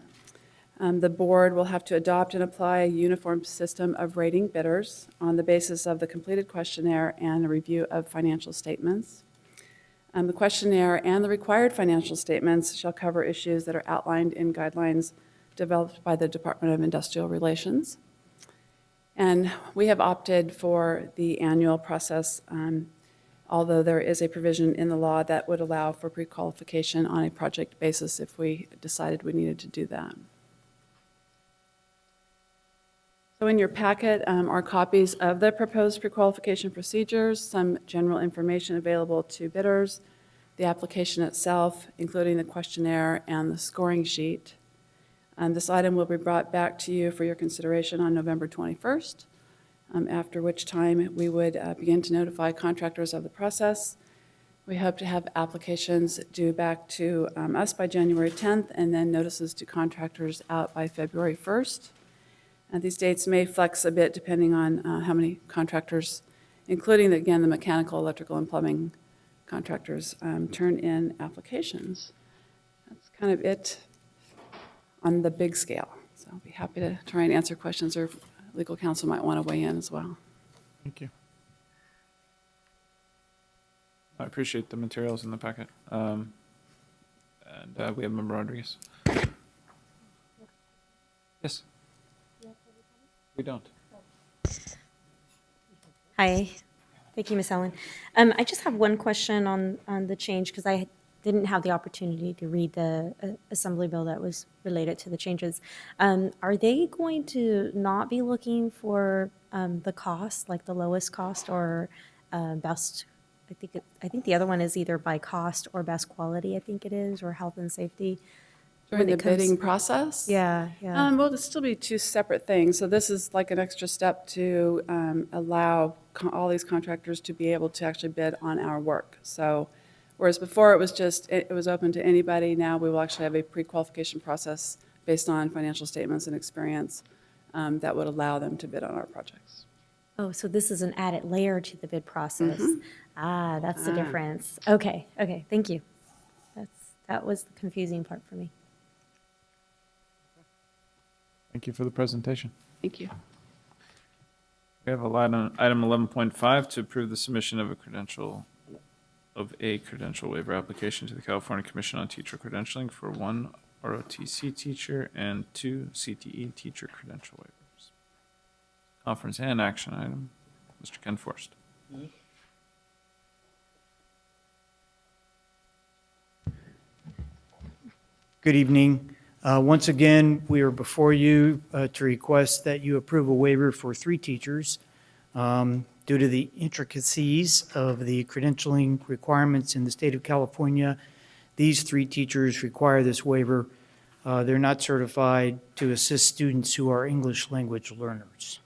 The board will have to adopt and apply a uniform system of rating bidders on the basis of the completed questionnaire and a review of financial statements. The questionnaire and the required financial statements shall cover issues that are outlined in guidelines developed by the Department of Industrial Relations. And we have opted for the annual process, although there is a provision in the law that would allow for pre-qualification on a project basis if we decided we needed to do that. So in your packet are copies of the proposed pre-qualification procedures, some general information available to bidders, the application itself, including the questionnaire and the scoring sheet. This item will be brought back to you for your consideration on November 21st, after which time we would begin to notify contractors of the process. We hope to have applications due back to us by January 10th, and then notices to contractors out by February 1st. These dates may flex a bit depending on how many contractors, including, again, the mechanical, electrical, and plumbing contractors, turn in applications. That's kind of it on the big scale. So I'll be happy to try and answer questions, or if legal counsel might want to weigh in as well. Thank you. I appreciate the materials in the packet. And we have Member Rodriguez. Yes. We don't. Hi. Thank you, Ms. Allen. I just have one question on the change, because I didn't have the opportunity to read the assembly bill that was related to the changes. Are they going to not be looking for the cost, like the lowest cost or best? I think the other one is either by cost or best quality, I think it is, or health and safety. During the bidding process? Yeah. Well, it'll still be two separate things. So this is like an extra step to allow all these contractors to be able to actually bid on our work. So whereas before it was just, it was open to anybody, now we will actually have a pre-qualification process based on financial statements and experience that would allow them to bid on our projects. Oh, so this is an added layer to the bid process. That's the difference. Okay, thank you. That was the confusing part for me. Thank you for the presentation. Thank you. We have item 11.5 to approve the submission of a credential waiver application to the California Commission on Teacher Credentialing for 1 ROTC teacher and 2 CTE teacher credential waivers. Conference and action item. Mr. Ken Forst. Good evening. Once again, we are before you to request that you approve a waiver for 3 teachers due to the intricacies of the credentialing requirements in the state of California. These 3 teachers require this waiver. They're not certified to assist students who are English language learners.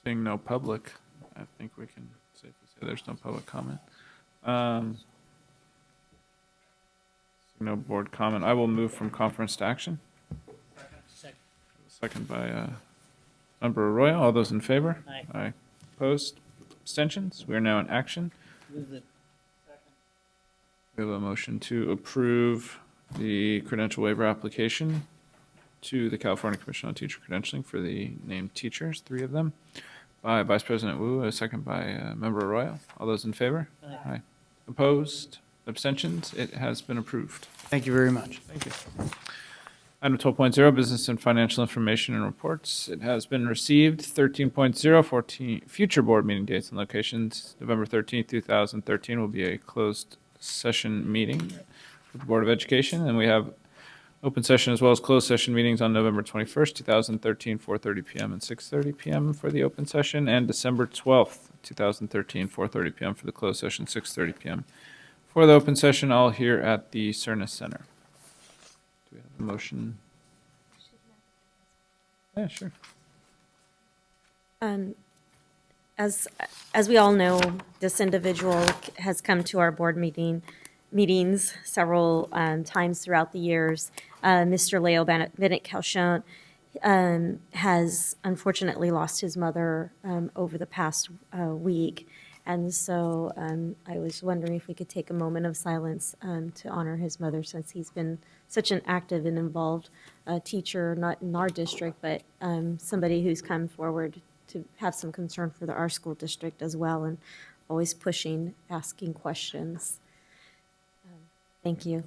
Seeing no public, I think we can safely say there's no public comment. No board comment. I will move from conference to action. Second by Member Arroyo. All those in favor? Aye. Opposed? Abstentions? We are now in action. We have a motion to approve the credential waiver application to the California Commission on Teacher Credentialing for the named teachers, 3 of them, by Vice President Wu, a second by Member Arroyo. All those in favor? Aye. Opposed? Abstentions? It has been approved. Thank you very much. Thank you. Item 12.0, business and financial information and reports. It has been received. 13.0, future board meeting dates and locations. November 13th, 2013 will be a closed session meeting with the Board of Education, and we have open session as well as closed session meetings on November 21st, 2013, 4:30 p.m. and 6:30 p.m. for the open session, and December 12th, 2013, 4:30 p.m. for the closed session, 6:30 p.m. for the open session, all here at the Cernus Center. Do we have a motion? Yeah, sure. As we all know, this individual has come to our board meetings several times throughout the years. Mr. Leo Bennett Calchon has unfortunately lost his mother over the past week. And so I was wondering if we could take a moment of silence to honor his mother, since he's been such an active and involved teacher, not in our district, but somebody who's come forward to have some concern for our school district as well, and always pushing, asking questions. Thank you.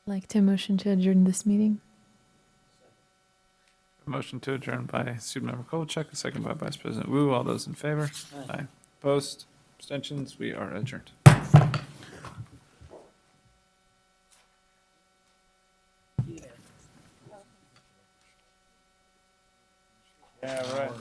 I'd like to motion to adjourn this meeting. A motion to adjourn by Student Member Kovalchuk, a second by Vice President Wu. All those in favor? Aye. Opposed? Abstentions? We are adjourned. Yeah, right.